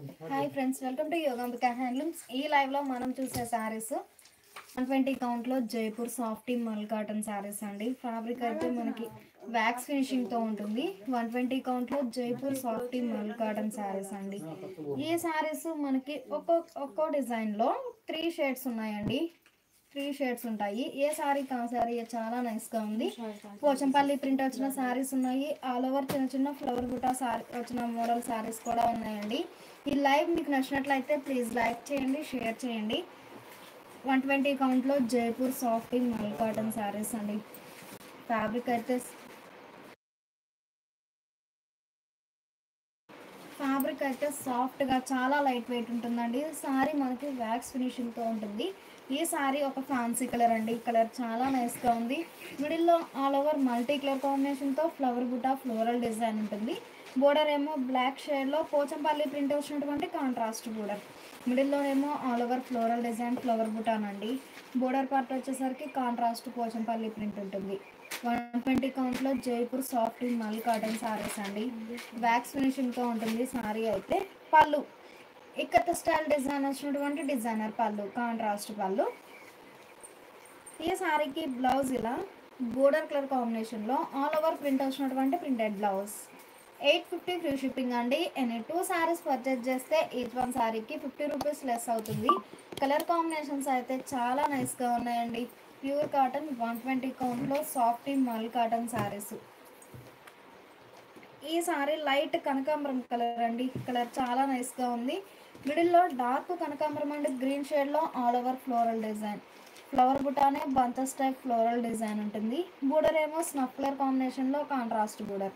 Hi friends, welcome to Yogambika handlooms. ఈ లైవ్లో మనం చూసే శారీస్ 120 కౌంట్లో జైపూర్ సాఫ్టీ మల్ కాటన్ శారీస్ అండి. ఫ్యాబ్రిక్ అయితే మనకి వ్యాక్స్ ఫినిషింగ్తో ఉంటుంది. 120 కౌంట్లో జైపూర్ సాఫ్టీ మల్ కాటన్ శారీస్ అండి. ఈ శారీస్ మనకి ఒక్కో డిజైన్లో 3 షేడ్స్ ఉన్నాయండి. 3 షేడ్స్ ఉంటాయి. ఏ శారీ కా శారీ చాలా నైస్గా ఉంది. పోచంపల్లి ప్రింట్ వచ్చిన శారీస్ ఉన్నాయి. ఆల్ ఓవర్ చిన్న చిన్న ఫ్లవర్ బుటా శారీ వచ్చిన మోడల్ శారీస్ కూడా ఉన్నాయండి. ఈ లైవ్ మీకు నచ్చినట్లయితే ప్లీజ్ లైక్ చేయండి, షేర్ చేయండి. 120 కౌంట్లో జైపూర్ సాఫ్టీ మల్ కాటన్ శారీస్ అండి. ఫ్యాబ్రిక్ అయితే సాఫ్ట్గా చాలా లైట్ వెయిట్ ఉంటుందండి. శారీ మనకి వ్యాక్స్ ఫినిషింగ్తో ఉంటుంది. ఈ శారీ ఒక ఫ్యాన్సీ కలర్ అండి. కలర్ చాలా నైస్గా ఉంది. మిడిల్లో ఆల్ ఓవర్ మల్టీ కలర్ కాంబినేషన్తో ఫ్లవర్ బుటా ఫ్లోరల్ డిజైన్ ఉంటుంది. బోర్డర్ ఏమో బ్లాక్ షేడ్లో పోచంపల్లి ప్రింట్ వచ్చినటువంటి కాంట్రాస్ట్ బోర్డర్. మిడిల్లోనేమో all over floral design flower బుటానండి. బోర్డర్ పార్ట్ వచ్చేసరికి కాంట్రాస్ట్ పోచంపల్లి ప్రింట్ ఉంటుంది. 120 కౌంట్లో జైపూర్ సాఫ్ట్ మల్ కాటన్ శారీస్ అండి. వ్యాక్స్ ఫినిషింగ్తో ఉంటుంది శారీ అయితే. పళ్ళు ఇక్కత్ స్టైల్ డిజైన్ వచ్చినటువంటి డిజైనర్ పళ్ళు, కాంట్రాస్ట్ పళ్ళు. ఈ శారీకి బ్లౌజ్ ఇలా బోర్డర్ కలర్ కాంబినేషన్లో ఆల్ ఓవర్ ప్రింట్ వచ్చినటువంటి ప్రింటెడ్ బ్లౌజ్. 850 ఫ్రీ షిప్పింగ్ అండి. ఎనీ 2 శారీస్ పర్చేజ్ చేస్తే ఈచ్ వన్ శారీకి 50 రూపీస్ లెస్ అవుతుంది. కలర్ కాంబినేషన్స్ అయితే చాలా నైస్గా ఉన్నాయండి. ప్యూర్ కాటన్ 120 కౌంట్లో సాఫ్ట్ మల్ కాటన్ శారీస్. ఈ సారీ లైట్ కనకాంబరం కలర్ అండి. కలర్ చాలా నైస్గా ఉంది. మిడిల్లో డార్క్ కనకాంబరం అండ్ గ్రీన్ షేడ్లో all over floral design. Flower బుటానే బంచెస్ టైప్ ఫ్లోరల్ డిజైన్ ఉంటుంది. బోర్డర్ ఏమో స్నఫ్ కలర్ కాంబినేషన్లో కాంట్రాస్ట్ బోర్డర్.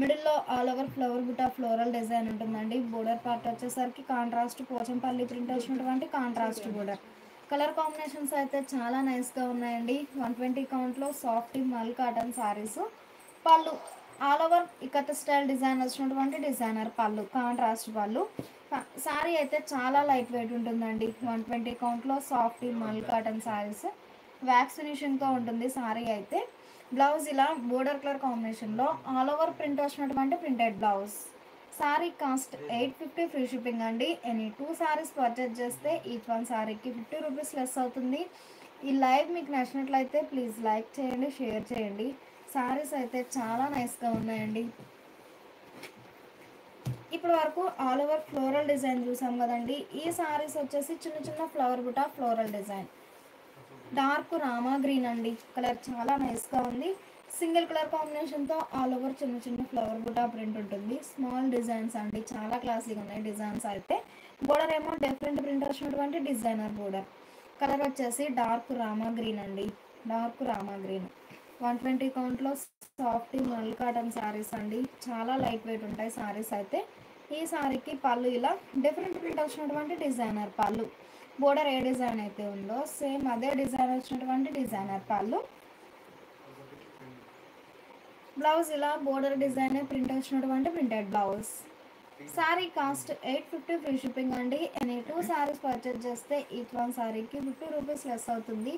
మిడిల్లో ఆల్ ఓవర్ ఫ్లవర్ బుటా ఫ్లోరల్ డిజైన్ ఉంటుందండి. బోర్డర్ పార్ట్ వచ్చేసరికి కాంట్రాస్ట్ పోచంపల్లి ప్రింట్ వచ్చినటువంటి కాంట్రాస్ట్ బోర్డర్. కలర్ కాంబినేషన్స్ అయితే చాలా నైస్గా ఉన్నాయండి. 120 కౌంట్లో సాఫ్ట్ మల్ కాటన్ శారీస్. పళ్ళు all over ikat style design వచ్చినటువంటి డిజైనర్ పళ్ళు, కాంట్రాస్ట్ పళ్ళు. శారీ అయితే చాలా లైట్ వెయిట్ ఉంటుందండి. 120 కౌంట్లో సాఫ్ట్ మల్ కాటన్ శారీస్. వ్యాక్స్ ఫినిషింగ్తో ఉంటుంది శారీ అయితే. బ్లౌజ్ ఇలా బోర్డర్ కలర్ కాంబినేషన్లో ఆల్ ఓవర్ ప్రింట్ వచ్చినటువంటి printed blouse. Sari cost 850 free shipping అండి. ఎనీ 2 శారీస్ పర్చేజ్ చేస్తే ఈచ్ వన్ శారీకి 50 రూపీస్ లెస్ అవుతుంది. ఈ లైవ్ మీకు నచ్చినట్లయితే ప్లీజ్ లైక్ చేయండి, షేర్ చేయండి. శారీస్ అయితే చాలా నైస్గా ఉన్నాయండి. ఇప్పటి వరకు ఆల్ ఓవర్ ఫ్లోరల్ డిజైన్ చూసాం కదండి. ఈ శారీస్ వచ్చేసి చిన్న చిన్న ఫ్లవర్ బుటా ఫ్లోరల్ డిజైన్. డార్క్ రామా గ్రీన్ అండి. కలర్ చాలా నైస్గా ఉంది. సింగిల్ కలర్ కాంబినేషన్తో ఆల్ ఓవర్ చిన్న చిన్న ఫ్లవర్ బుటా ప్రింట్ ఉంటుంది. స్మాల్ డిజైన్స్ అండి, చాలా క్లాసీగా ఉన్నాయి డిజైన్స్ అయితే. బోర్డర్ ఏమో డిఫరెంట్ ప్రింట్ వచ్చినటువంటి డిజైనర్ బోర్డర్. కలర్ వచ్చేసి డార్క్ రామా గ్రీన్ అండి. డార్క్ రామా గ్రీన్. 120 కౌంట్లో సాఫ్ట్ మల్ కాటన్ శారీస్ అండి. చాలా లైట్ వెయిట్ ఉంటాయి శారీస్ అయితే. ఈ శారీకి పళ్ళు ఇలా డిఫరెంట్ ప్రింట్ వచ్చినటువంటి డిజైనర్ పళ్ళు. బోర్డర్ ఏ డిజైన్ అయితే ఉందో సేమ్ అదే డిజైన్ వచ్చినటువంటి డిజైనర్ పళ్ళు. బ్లౌజ్ ఇలా బోర్డర్ డిజైన్ ప్రింట్ వచ్చినటువంటి printed blouse. Sari cost 850 free shipping అండి. ఎనీ 2 శారీస్ పర్చేజ్ చేస్తే ఈచ్ వన్ శారీకి 50 రూపీస్ లెస్ అవుతుంది.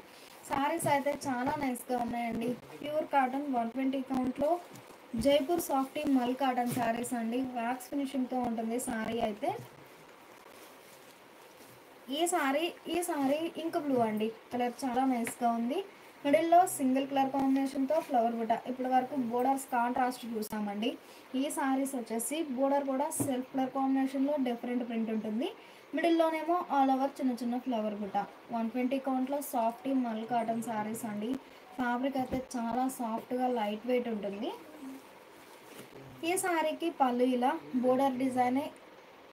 శారీస్ అయితే చాలా నైస్గా ఉన్నాయండి. ప్యూర్ కాటన్ 120 కౌంట్లో జైపూర్ సాఫ్ట్ మల్ కాటన్ శారీస్ అండి. వ్యాక్స్ ఫినిషింగ్తో ఉంటుంది శారీ అయితే. ఈ సారీ ఇంక్ బ్లూ అండి. కలర్ చాలా నైస్గా ఉంది. మిడిల్లో సింగిల్ కలర్ కాంబినేషన్తో ఫ్లవర్ బుటా. ఇప్పటి వరకు బోర్డర్స్ కాంట్రాస్ట్ చూసామండి. ఈ సారీస్ వచ్చేసి బోర్డర్ కూడా సెల్ఫ్ కలర్ కాంబినేషన్లో డిఫరెంట్ ప్రింట్ ఉంటుంది. మిడిల్లోనేమో ఆల్ ఓవర్ చిన్న చిన్న ఫ్లవర్ బుటా. 120 కౌంట్లో సాఫ్ట్ మల్ కాటన్ శారీస్ అండి. ఫ్యాబ్రిక్ అయితే చాలా సాఫ్ట్గా లైట్ వెయిట్ ఉంటుంది. ఈ శారీకి పళ్ళు ఇలా బోర్డర్ డిజైనే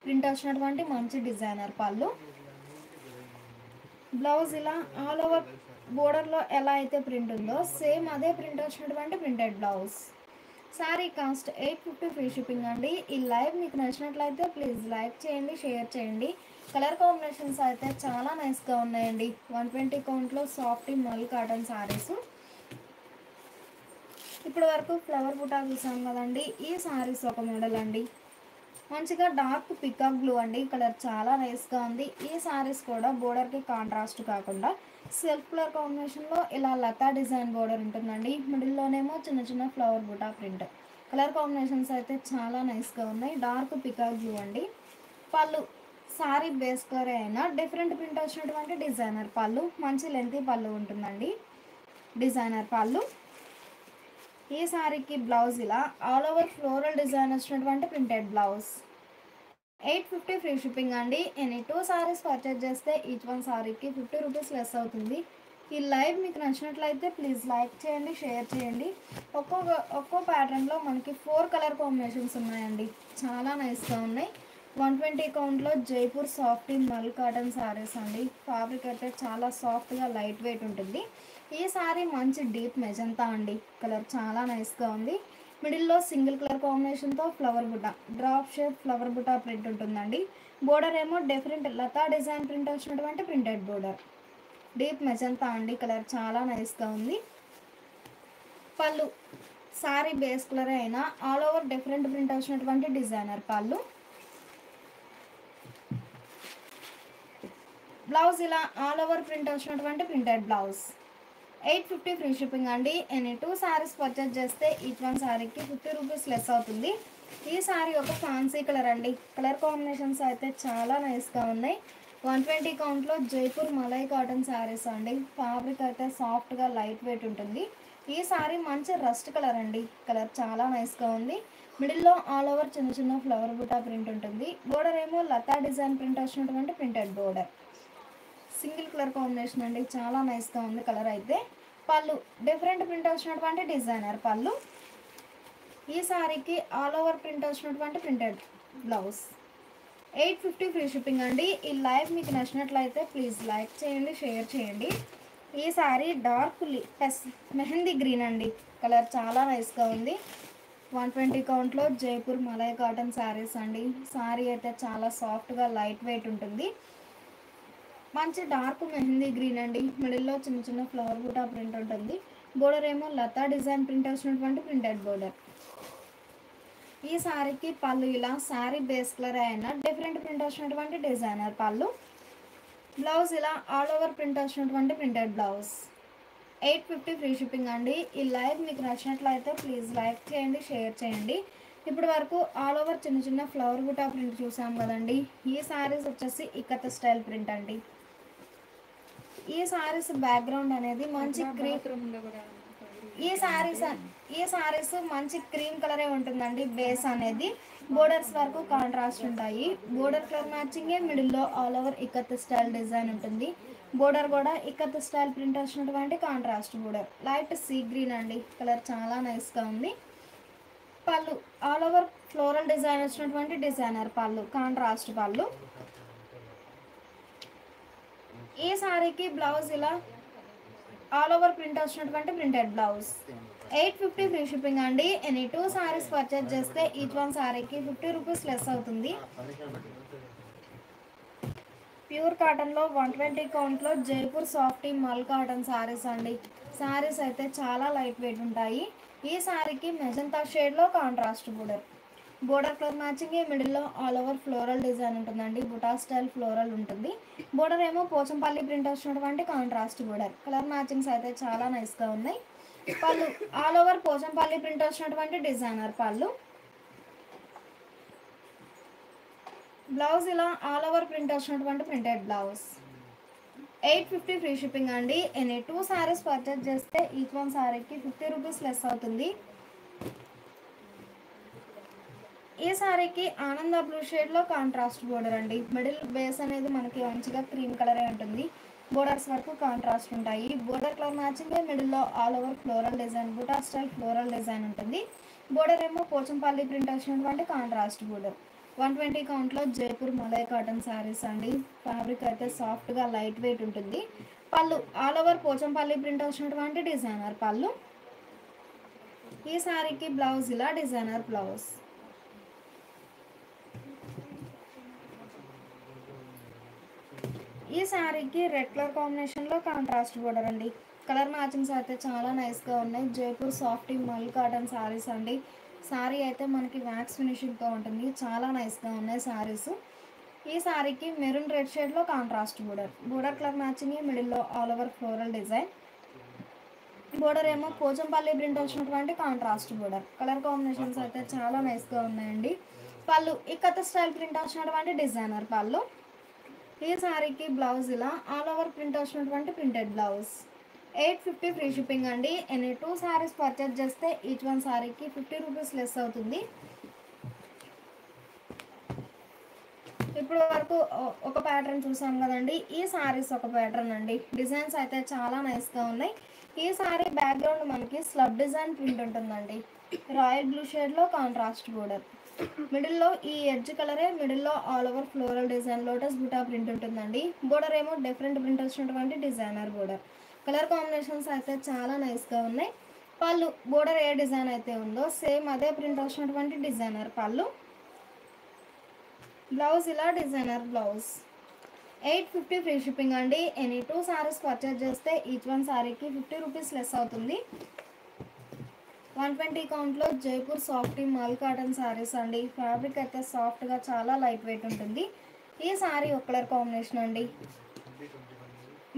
ప్రింట్ వచ్చినటువంటి మంచి డిజైనర్ పళ్ళు. బ్లౌజ్ ఇలా ఆల్ ఓవర్ బోర్డర్లో ఎలా అయితే ప్రింట్ ఉందో సేమ్ అదే ప్రింట్ వచ్చినటువంటి printed blouse. Sari cost 850 free shipping అండి. ఈ లైవ్ మీకు నచ్చినట్లయితే ప్లీజ్ లైక్ చేయండి, షేర్ చేయండి. కలర్ కాంబినేషన్స్ అయితే చాలా నైస్గా ఉన్నాయండి. 120 కౌంట్లో సాఫ్ట్ మల్ కాటన్ శారీస్. ఇప్పటి వరకు ఫ్లవర్ బుటా చూసాం కదండి. ఈ శారీస్ ఒక మోడల్ అండి. మంచిగా డార్క్ పికాక్ బ్లూ అండి. కలర్ చాలా నైస్గా ఉంది. ఈ శారీస్ కూడా బోర్డర్కి కాంట్రాస్ట్ కాకుండా సెల్ఫ్ కలర్ కాంబినేషన్లో ఇలా లతా డిజైన్ బోర్డర్ ఉంటుందండి. మిడిల్లోనేమో చిన్న చిన్న ఫ్లవర్ బుటా ప్రింట్. కలర్ కాంబినేషన్స్ అయితే చాలా నైస్గా ఉన్నాయి. డార్క్ పికాక్ బ్లూ అండి. పళ్ళు సారీ బేస్ కలర్ అయినా డిఫరెంట్ ప్రింట్ వచ్చినటువంటి డిజైనర్ పళ్ళు, మంచి లెంతీ పళ్ళు ఉంటుందండి. డిజైనర్ పళ్ళు. ఈ సారీకి బ్లౌజ్ ఇలా ఆల్ ఓవర్ ఫ్లోరల్ డిజైన్ వచ్చినటువంటి ప్రింటెడ్ బ్లౌజ్. 850 ఫ్రీ షిప్పింగ్ అండి. ఎనీ 2 సారీస్ పర్చేజ్ చేస్తే ఈచ్ వన్ సారీకి 50 రూపీస్ లెస్ అవుతుంది. ఈ లైవ్ మీకు నచ్చినట్లయితే ప్లీజ్ లైక్ చేయండి, షేర్ చేయండి. ఒక్కో ప్యాటర్న్లో మనకి 4 కలర్ కాంబినేషన్స్ ఉన్నాయండి. చాలా నైస్గా ఉన్నాయి. 120 కౌంట్లో జైపూర్ సాఫ్ట్ మల్ కాటన్ సారీస్ అండి. ఫ్యాబ్రిక్ అయితే చాలా సాఫ్ట్గా లైట్ వెయిట్ ఉంటుంది. ఈ సారీ మంచి డీప్ మెజంతా అండి. కలర్ చాలా నైస్గా ఉంది. మిడిల్లో సింగిల్ కలర్ కాంబినేషన్తో ఫ్లవర్ బుట్ట, డ్రాప్ షేప్ ఫ్లవర్ బుట్ట ప్రింట్ ఉంటుందండి. బోర్డర్ ఏమో డిఫరెంట్ లతా డిజైన్ ప్రింట్ వచ్చినటువంటి ప్రింటెడ్ బోర్డర్. డీప్ మెజంతా అండి. కలర్ చాలా నైస్గా ఉంది. పళ్ళు సారీ బేస్ కలర్ అయినా ఆల్ ఓవర్ డిఫరెంట్ ప్రింట్ వచ్చినటువంటి డిజైనర్ పళ్ళు. బ్లౌజ్ ఇలా ఆల్ ఓవర్ ప్రింట్ వచ్చినటువంటి ప్రింటెడ్ బ్లౌజ్. 850 ఫ్రీ షిప్పింగ్ అండి. ఎనీ 2 సారీస్ పర్చేజ్ చేస్తే ఈచ్ వన్ సారీకి 50 రూపీస్ లెస్ అవుతుంది. ఈ సారీ ఒక ఫ్యాన్సీ కలర్ అండి. కలర్ కాంబినేషన్స్ అయితే చాలా నైస్గా ఉన్నాయి. 120 కౌంట్లో జైపూర్ మలై కాటన్ శారీస్ అండి. ఫ్యాబ్రిక్ అయితే సాఫ్ట్గా లైట్ వెయిట్ ఉంటుంది. ఈ సారీ మంచి రస్ట్ కలర్ అండి. కలర్ చాలా నైస్గా ఉంది. మిడిల్లో ఆల్ ఓవర్ చిన్న చిన్న ఫ్లవర్ బుటా ప్రింట్ ఉంటుంది. బోర్డర్ ఏమో లతా డిజైన్ ప్రింట్ వచ్చినటువంటి printed border. Single colour combination అండి. చాలా నైస్గా ఉంది కలర్ అయితే. పళ్ళు డిఫరెంట్ ప్రింట్ వచ్చినటువంటి డిజైనర్ పళ్ళు. ఈ సారీకి ఆల్ ఓవర్ ప్రింట్ వచ్చినటువంటి ప్రింటెడ్ బ్లౌజ్. 850 ఫ్రీ షిప్పింగ్ అండి. ఈ లైవ్ మీకు నచ్చినట్లయితే ప్లీజ్ లైక్ చేయండి, షేర్ చేయండి. ఈ సారీ డార్క్ మెహందీ గ్రీన్ అండి. కలర్ చాలా నైస్గా ఉంది. 120 కౌంట్లో జైపూర్ మలై కాటన్ శారీస్ అండి. సారీ అయితే చాలా సాఫ్ట్గా లైట్ వెయిట్ ఉంటుంది. మంచి డార్క్ మెహందీ గ్రీన్ అండి. మిడిల్లో చిన్న చిన్న ఫ్లవర్ బూటా ప్రింట్ ఉంటుంది. బోర్డర్ ఏమో లతా డిజైన్ ప్రింట్ వచ్చినటువంటి ప్రింటెడ్ బోర్డర్. ఈ సారీకి పళ్ళు ఇలా సారీ బేస్ కలర్ అయినా డిఫరెంట్ ప్రింట్ వచ్చినటువంటి డిజైనర్ పళ్ళు. బ్లౌజ్ ఇలా ఆల్ ఓవర్ ప్రింట్ వచ్చినటువంటి ప్రింటెడ్ బ్లౌజ్. 850 ఫ్రీ షిప్పింగ్ అండి. ఈ లైవ్ మీకు నచ్చినట్లయితే ప్లీజ్ లైక్ చేయండి, షేర్ చేయండి. ఇప్పటి వరకు ఆల్ ఓవర్ చిన్న చిన్న ఫ్లవర్ బూటా ప్రింట్ చూసాం కదండి. ఈ సారీస్ వచ్చేసి ఇక్కత స్టైల్ ప్రింట్ అండి. ఈ సారీస్ బ్యాక్గ్రౌండ్ అనేది మంచి ఈ సారీస్ మంచి క్రీమ్ కలరే ఉంటుందండి. బేస్ అనేది బోర్డర్స్ వరకు కాంట్రాస్ట్ ఉంటాయి. బోర్డర్ కలర్ మ్యాచింగే మిడిల్లో all over ikat style design ఉంటుంది. బోర్డర్ కూడా ఇక్కత్ స్టైల్ ప్రింట్ వచ్చినటువంటి contrast border. Light sea green అండి. కలర్ చాలా నైస్గా ఉంది. పళ్ళు ఆల్ ఓవర్ ఫ్లోరల్ డిజైన్ వచ్చినటువంటి డిజైనర్ పళ్ళు, కాంట్రాస్ట్ పళ్ళు. ఈ సారీకి బ్లౌజ్ ఇలా ఆల్ ఓవర్ ప్రింట్ వచ్చినటువంటి ప్రింటెడ్ బ్లౌజ్. 850 ఫ్రీ షిప్పింగ్ అండి. ఎనీ 2 సారీస్ పర్చేజ్ చేస్తే ఈచ్ వన్ సారీకి 50 రూపీస్ లెస్ అవుతుంది. ప్యూర్ కాటన్లో 120 కౌంట్లో జైపూర్ సాఫ్ట్ మల్ కాటన్ సారీస్ అండి. సారీస్ అయితే చాలా లైట్ వెయిట్ ఉంటాయి. ఈ సారీకి మెజంతా షేడ్లో contrast border. Border colour matching మిడిల్లో ఆల్ ఓవర్ ఫ్లోరల్ డిజైన్ ఉంటుందండి. బుటా స్టైల్ ఫ్లోరల్ ఉంటుంది. బోర్డర్ ఏమో పోచంపల్లి ప్రింట్ వచ్చినటువంటి కాంట్రాస్ట్ బోర్డర్. కలర్ మ్యాచింగ్స్ అయితే చాలా నైస్గా ఉన్నాయి. పళ్ళు ఆల్ ఓవర్ పోచంపల్లి ప్రింట్ వచ్చినటువంటి డిజైనర్ పళ్ళు. బ్లౌజ్ ఇలా ఆల్ ఓవర్ ప్రింట్ వచ్చినటువంటి ప్రింటెడ్ బ్లౌజ్. 850 ఫ్రీ షిప్పింగ్ అండి. ఎనీ 2 సారీస్ పర్చేజ్ చేస్తే ఈచ్ వన్ సారీకి 50 రూపీస్ లెస్ అవుతుంది. ఈ సారీకి ఆనంద బ్లూ షేడ్లో కాంట్రాస్ట్ బోర్డర్ అండి. మిడిల్ బేస్ అనేది మనకి మంచిగా క్రీమ్ కలరే ఉంటుంది. బోర్డర్స్ వరకు కాంట్రాస్ట్ ఉంటాయి. బోర్డర్ కలర్ మ్యాచింగ్ మిడిల్లో ఆల్ ఓవర్ ఫ్లోరల్ డిజైన్, బుటా స్టైల్ ఫ్లోరల్ డిజైన్ ఉంటుంది. బోర్డర్ ఏమో పోచంపల్లి ప్రింట్ వచ్చినటువంటి కాంట్రాస్ట్ బోర్డర్. 120 కౌంట్లో జైపూర్ మలై కాటన్ శారీస్ అండి. ఫ్యాబ్రిక్ అయితే సాఫ్ట్గా లైట్ వెయిట్ ఉంటుంది. పళ్ళు ఆల్ ఓవర్ పోచంపల్లి ప్రింట్ వచ్చినటువంటి డిజైనర్ పళ్ళు. ఈ సారీకి బ్లౌజ్ ఇలా డిజైనర్ బ్లౌజ్. ఈ శారీకి రెడ్ కలర్ కాంబినేషన్లో కాంట్రాస్ట్ బోర్డర్ అండి. కలర్ మ్యాచింగ్స్ అయితే చాలా నైస్గా ఉన్నాయి. జైపూర్ సాఫ్ట్ మల్ కాటన్ శారీస్ అండి. శారీ అయితే మనకి వ్యాక్స్ ఫినిషింగ్తో ఉంటుంది. చాలా నైస్గా ఉన్నాయి శారీస్. ఈ శారీకి మెరూన్ రెడ్ షేడ్లో contrast border. Border colour matching మిడిల్లో all over floral design. Border ఏమో పోచంపల్లి ప్రింట్ వచ్చినటువంటి కాంట్రాస్ట్ బోర్డర్. కలర్ కాంబినేషన్స్ అయితే చాలా నైస్గా ఉన్నాయండి. పళ్ళు ఇక్కత స్టైల్ ప్రింట్ వచ్చినటువంటి డిజైనర్ పళ్ళు. ఈ సారీకి బ్లౌజ్ ఇలా ఆల్ ఓవర్ ప్రింట్ వచ్చినటువంటి ప్రింటెడ్ బ్లౌజ్. 850 ఫ్రీ షిప్పింగ్ అండి. ఎనీ 2 సారీస్ పర్చేజ్ చేస్తే ఈచ్ వన్ సారీకి 50 రూపీస్ లెస్ అవుతుంది. ఇప్పుడు వరకు ఒక ప్యాటర్న్ చూసాం కదండి. ఈ సారీస్ ఒక ప్యాటర్న్ అండి. డిజైన్స్ అయితే చాలా నైస్గా ఉన్నాయి. ఈ సారీ బ్యాక్గ్రౌండ్ మనకి స్లబ్ డిజైన్ ప్రింట్ ఉంటుందండి. రాయల్ బ్లూ షేడ్లో కాంట్రాస్ట్ బోర్డర్. మిడిల్లో ఈ ఎడ్జ్ కలరే మిడిల్లో all over floral design lotus బుటా ప్రింట్ ఉంటుందండి. బోర్డర్ ఏమో డిఫరెంట్ ప్రింట్ వచ్చినటువంటి డిజైనర్ బోర్డర్. కలర్ కాంబినేషన్స్ అయితే చాలా నైస్గా ఉన్నాయి. పళ్ళు బోర్డర్ ఏ డిజైన్ అయితే ఉందో సేమ్ అదే ప్రింట్ వచ్చినటువంటి డిజైనర్ పళ్ళు. బ్లౌజ్ ఇలా డిజైనర్ బ్లౌజ్. 850 ఫ్రీ షిప్పింగ్ అండి. ఎనీ 2 సారీస్ పర్చేజ్ చేస్తే ఈచ్ వన్ సారీకి 50 రూపీస్ లెస్ అవుతుంది. 120 కౌంట్లో జైపూర్ సాఫ్టీ మల్ కాటన్ సారీస్ అండి. ఫ్యాబ్రిక్ అయితే సాఫ్ట్గా చాలా లైట్ వెయిట్ ఉంటుంది. ఈ సారీ ఒక కలర్ కాంబినేషన్ అండి.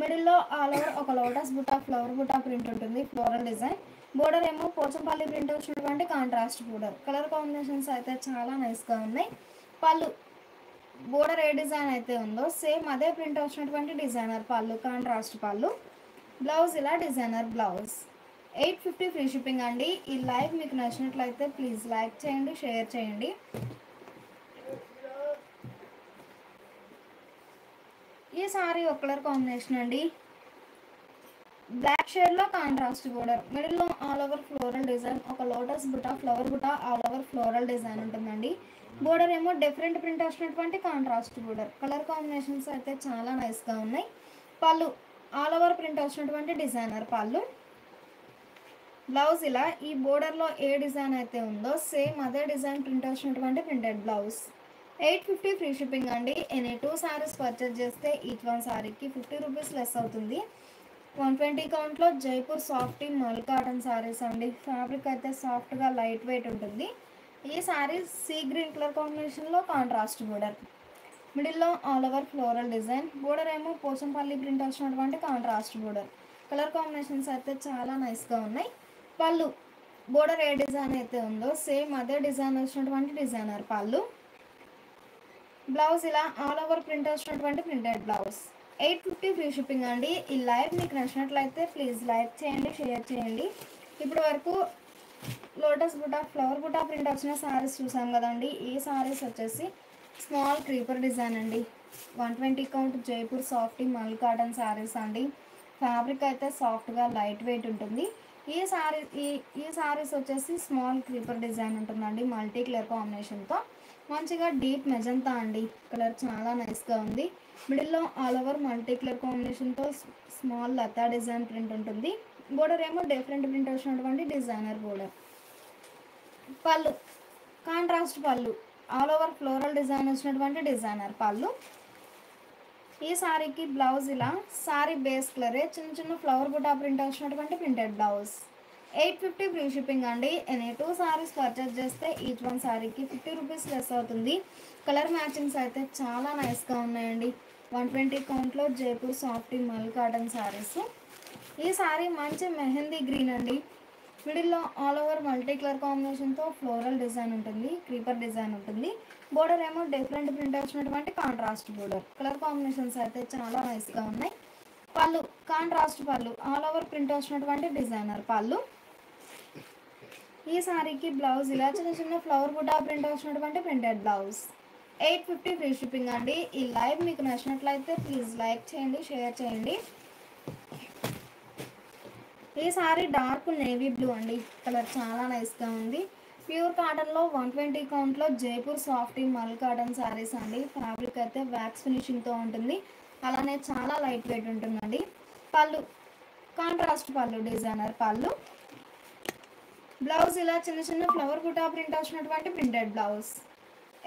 మిడిల్లో ఆల్ ఓవర్ ఒక లోటస్ బుటా ఫ్లవర్ బుటా ప్రింట్ ఉంటుంది. Floral design. బోర్డర్ ఏమో పోచంపల్లి ప్రింట్ వచ్చినటువంటి కాంట్రాస్ట్ బోర్డర్. కలర్ కాంబినేషన్స్ అయితే చాలా నైస్గా ఉన్నాయి. పళ్ళు బోర్డర్ ఏ డిజైన్ అయితే ఉందో సేమ్ అదే ప్రింట్ వచ్చినటువంటి డిజైనర్ పళ్ళు కాంట్రాస్ట్ పళ్ళు. బ్లౌజ్ ఇలా డిజైనర్ బ్లౌజ్. 850 ఫ్రీ షిప్పింగ్ అండి. ఈ లైవ్ మీకు నచ్చినట్లయితే ప్లీజ్ లైక్ చేయండి, షేర్ చేయండి. ఈ సారీ ఒక కలర్ కాంబినేషన్ అండి. బ్లాక్ షేడ్లో కాంట్రాస్ట్ బోర్డర్. మిడిల్లో ఆల్ ఓవర్ ఫ్లోరల్ డిజైన్ ఒక లోటస్ బుటా ఫ్లవర్ బుటా ఆల్ ఓవర్ ఫ్లోరల్ డిజైన్ ఉంటుందండి. బోర్డర్ ఏమో డిఫరెంట్ ప్రింట్ వచ్చినటువంటి కాంట్రాస్ట్ బోర్డర్. కలర్ కాంబినేషన్స్ అయితే చాలా నైస్గా ఉన్నాయి. పళ్ళు ఆల్ ఓవర్ ప్రింట్ వచ్చినటువంటి డిజైనర్ పళ్ళు. బ్లౌజ్ ఇలా ఈ బోర్డర్లో ఏ డిజైన్ అయితే ఉందో సేమ్ అదే డిజైన్ ప్రింట్ వచ్చినటువంటి ప్రింటెడ్ బ్లౌజ్. 850 ఫ్రీ షిప్పింగ్ అండి. ఎనీ 2 సారీస్ పర్చేజ్ చేస్తే ఈచ్ వన్ సారీకి 50 రూపీస్ లెస్ అవుతుంది. 120 కౌంట్లో జైపూర్ సాఫ్టీ మల్ కాటన్ సారీస్ అండి. ఫ్యాబ్రిక్ అయితే సాఫ్ట్గా లైట్ వెయిట్ ఉంటుంది. ఈ సారీ సీ గ్రీన్ కలర్ కాంబినేషన్లో కాంట్రాస్ట్ బోర్డర్. మిడిల్లో all over floral design. Border ఏమో పోచంపల్లి ప్రింట్ వచ్చినటువంటి కాంట్రాస్ట్ బోర్డర్. కలర్ కాంబినేషన్స్ అయితే చాలా నైస్గా ఉన్నాయి. పళ్ళు బోర్డర్ ఏ డిజైన్ అయితే ఉందో సేమ్ అదే డిజైన్ వచ్చినటువంటి డిజైనర్ పళ్ళు. బ్లౌజ్ ఇలా ఆల్ ఓవర్ ప్రింట్ వచ్చినటువంటి ప్రింటెడ్ బ్లౌజ్. 850 ఫ్రీ షిప్పింగ్ అండి. ఈ లైవ్ మీకు నచ్చినట్లయితే ప్లీజ్ లైక్ చేయండి, షేర్ చేయండి. ఇప్పుడు వరకు లోటస్ బుటా ఫ్లవర్ బుటా ప్రింట్ వచ్చిన సారీస్ చూసాం కదండి. ఈ సారీస్ వచ్చేసి స్మాల్ క్రీపర్ డిజైన్ అండి. 120 కౌంట్ జైపూర్ సాఫ్టీ మల్ కాటన్ సారీస్ అండి. ఫ్యాబ్రిక్ అయితే సాఫ్ట్గా లైట్ వెయిట్ ఉంటుంది. ఈ సారీస్ వచ్చేసి స్మాల్ క్రీపర్ డిజైన్ ఉంటుందండి. మల్టీ కలర్ కాంబినేషన్తో మంచిగా డీప్ మెజంతా అండి. కలర్ చాలా నైస్గా ఉంది. మిడిల్లో ఆల్ ఓవర్ మల్టీ కలర్ కాంబినేషన్తో స్మాల్ లతా డిజైన్ ప్రింట్ ఉంటుంది. బోర్డర్ ఏమో డిఫరెంట్ ప్రింట్ వచ్చినటువంటి డిజైనర్ బోర్డర్. పళ్ళు కాంట్రాస్ట్ పళ్ళు ఆల్ ఓవర్ ఫ్లోరల్ డిజైన్ వచ్చినటువంటి డిజైనర్ పళ్ళు. ఈ సారీకి బ్లౌజ్ ఇలా సారీ బేస్ కలరే చిన్న చిన్న ఫ్లవర్ బుటా ప్రింట్ వచ్చినటువంటి ప్రింటెడ్ బ్లౌజ్. 850 ఫ్రీ షిప్పింగ్ అండి. ఎనీ 2 సారీస్ పర్చేజ్ చేస్తే ఈచ్ వన్ సారీకి 50 రూపీస్ లెస్ అవుతుంది. కలర్ మ్యాచింగ్స్ అయితే చాలా నైస్గా ఉన్నాయండి. 120 కౌంట్లో జైపూర్ సాఫ్టీ మల్ కాటన్ సారీస్. ఈ సారీ మంచి మెహందీ గ్రీన్ అండి. మిడిల్లో ఆల్ ఓవర్ మల్టీ కలర్ కాంబినేషన్తో ఫ్లోరల్ డిజైన్ ఉంటుంది. క్రీపర్ డిజైన్ ఉంటుంది. బోర్డర్ ఏమో డిఫరెంట్ ప్రింట్ వచ్చినటువంటి కాంట్రాస్ట్ బోర్డర్. కలర్ కాంబినేషన్స్ అయితే చాలా నైస్గా ఉన్నాయి. పళ్ళు కాంట్రాస్ట్ పళ్ళు ఆల్ ఓవర్ ప్రింట్ వచ్చినటువంటి డిజైనర్ పళ్ళు. ఈ సారీకి బ్లౌజ్ ఇలా చిన్న చిన్న ఫ్లవర్ బుటా ప్రింట్ వచ్చినటువంటి ప్రింటెడ్ బ్లౌజ్. 850 ఫ్రీ షిప్పింగ్ అండి. ఈ లైవ్ మీకు నచ్చినట్లయితే ప్లీజ్ లైక్ చేయండి, షేర్ చేయండి. ఈ సారీ డార్క్ నేవీ బ్లూ అండి. కలర్ చాలా నైస్గా ఉంది. ప్యూర్ కాటన్లో 120 కౌంట్లో జైపూర్ సాఫ్టీ మల్ కాటన్ సారీస్ అండి. ఫ్యాబ్రిక్ అయితే వ్యాక్స్ ఫినిషింగ్తో ఉంటుంది. అలానే చాలా లైట్ వెయిట్ ఉంటుందండి. పళ్ళు కాంట్రాస్ట్ పళ్ళు డిజైనర్ పళ్ళు. బ్లౌజ్ ఇలా చిన్న చిన్న ఫ్లవర్ బుటా ప్రింట్ వచ్చినటువంటి ప్రింటెడ్ బ్లౌజ్.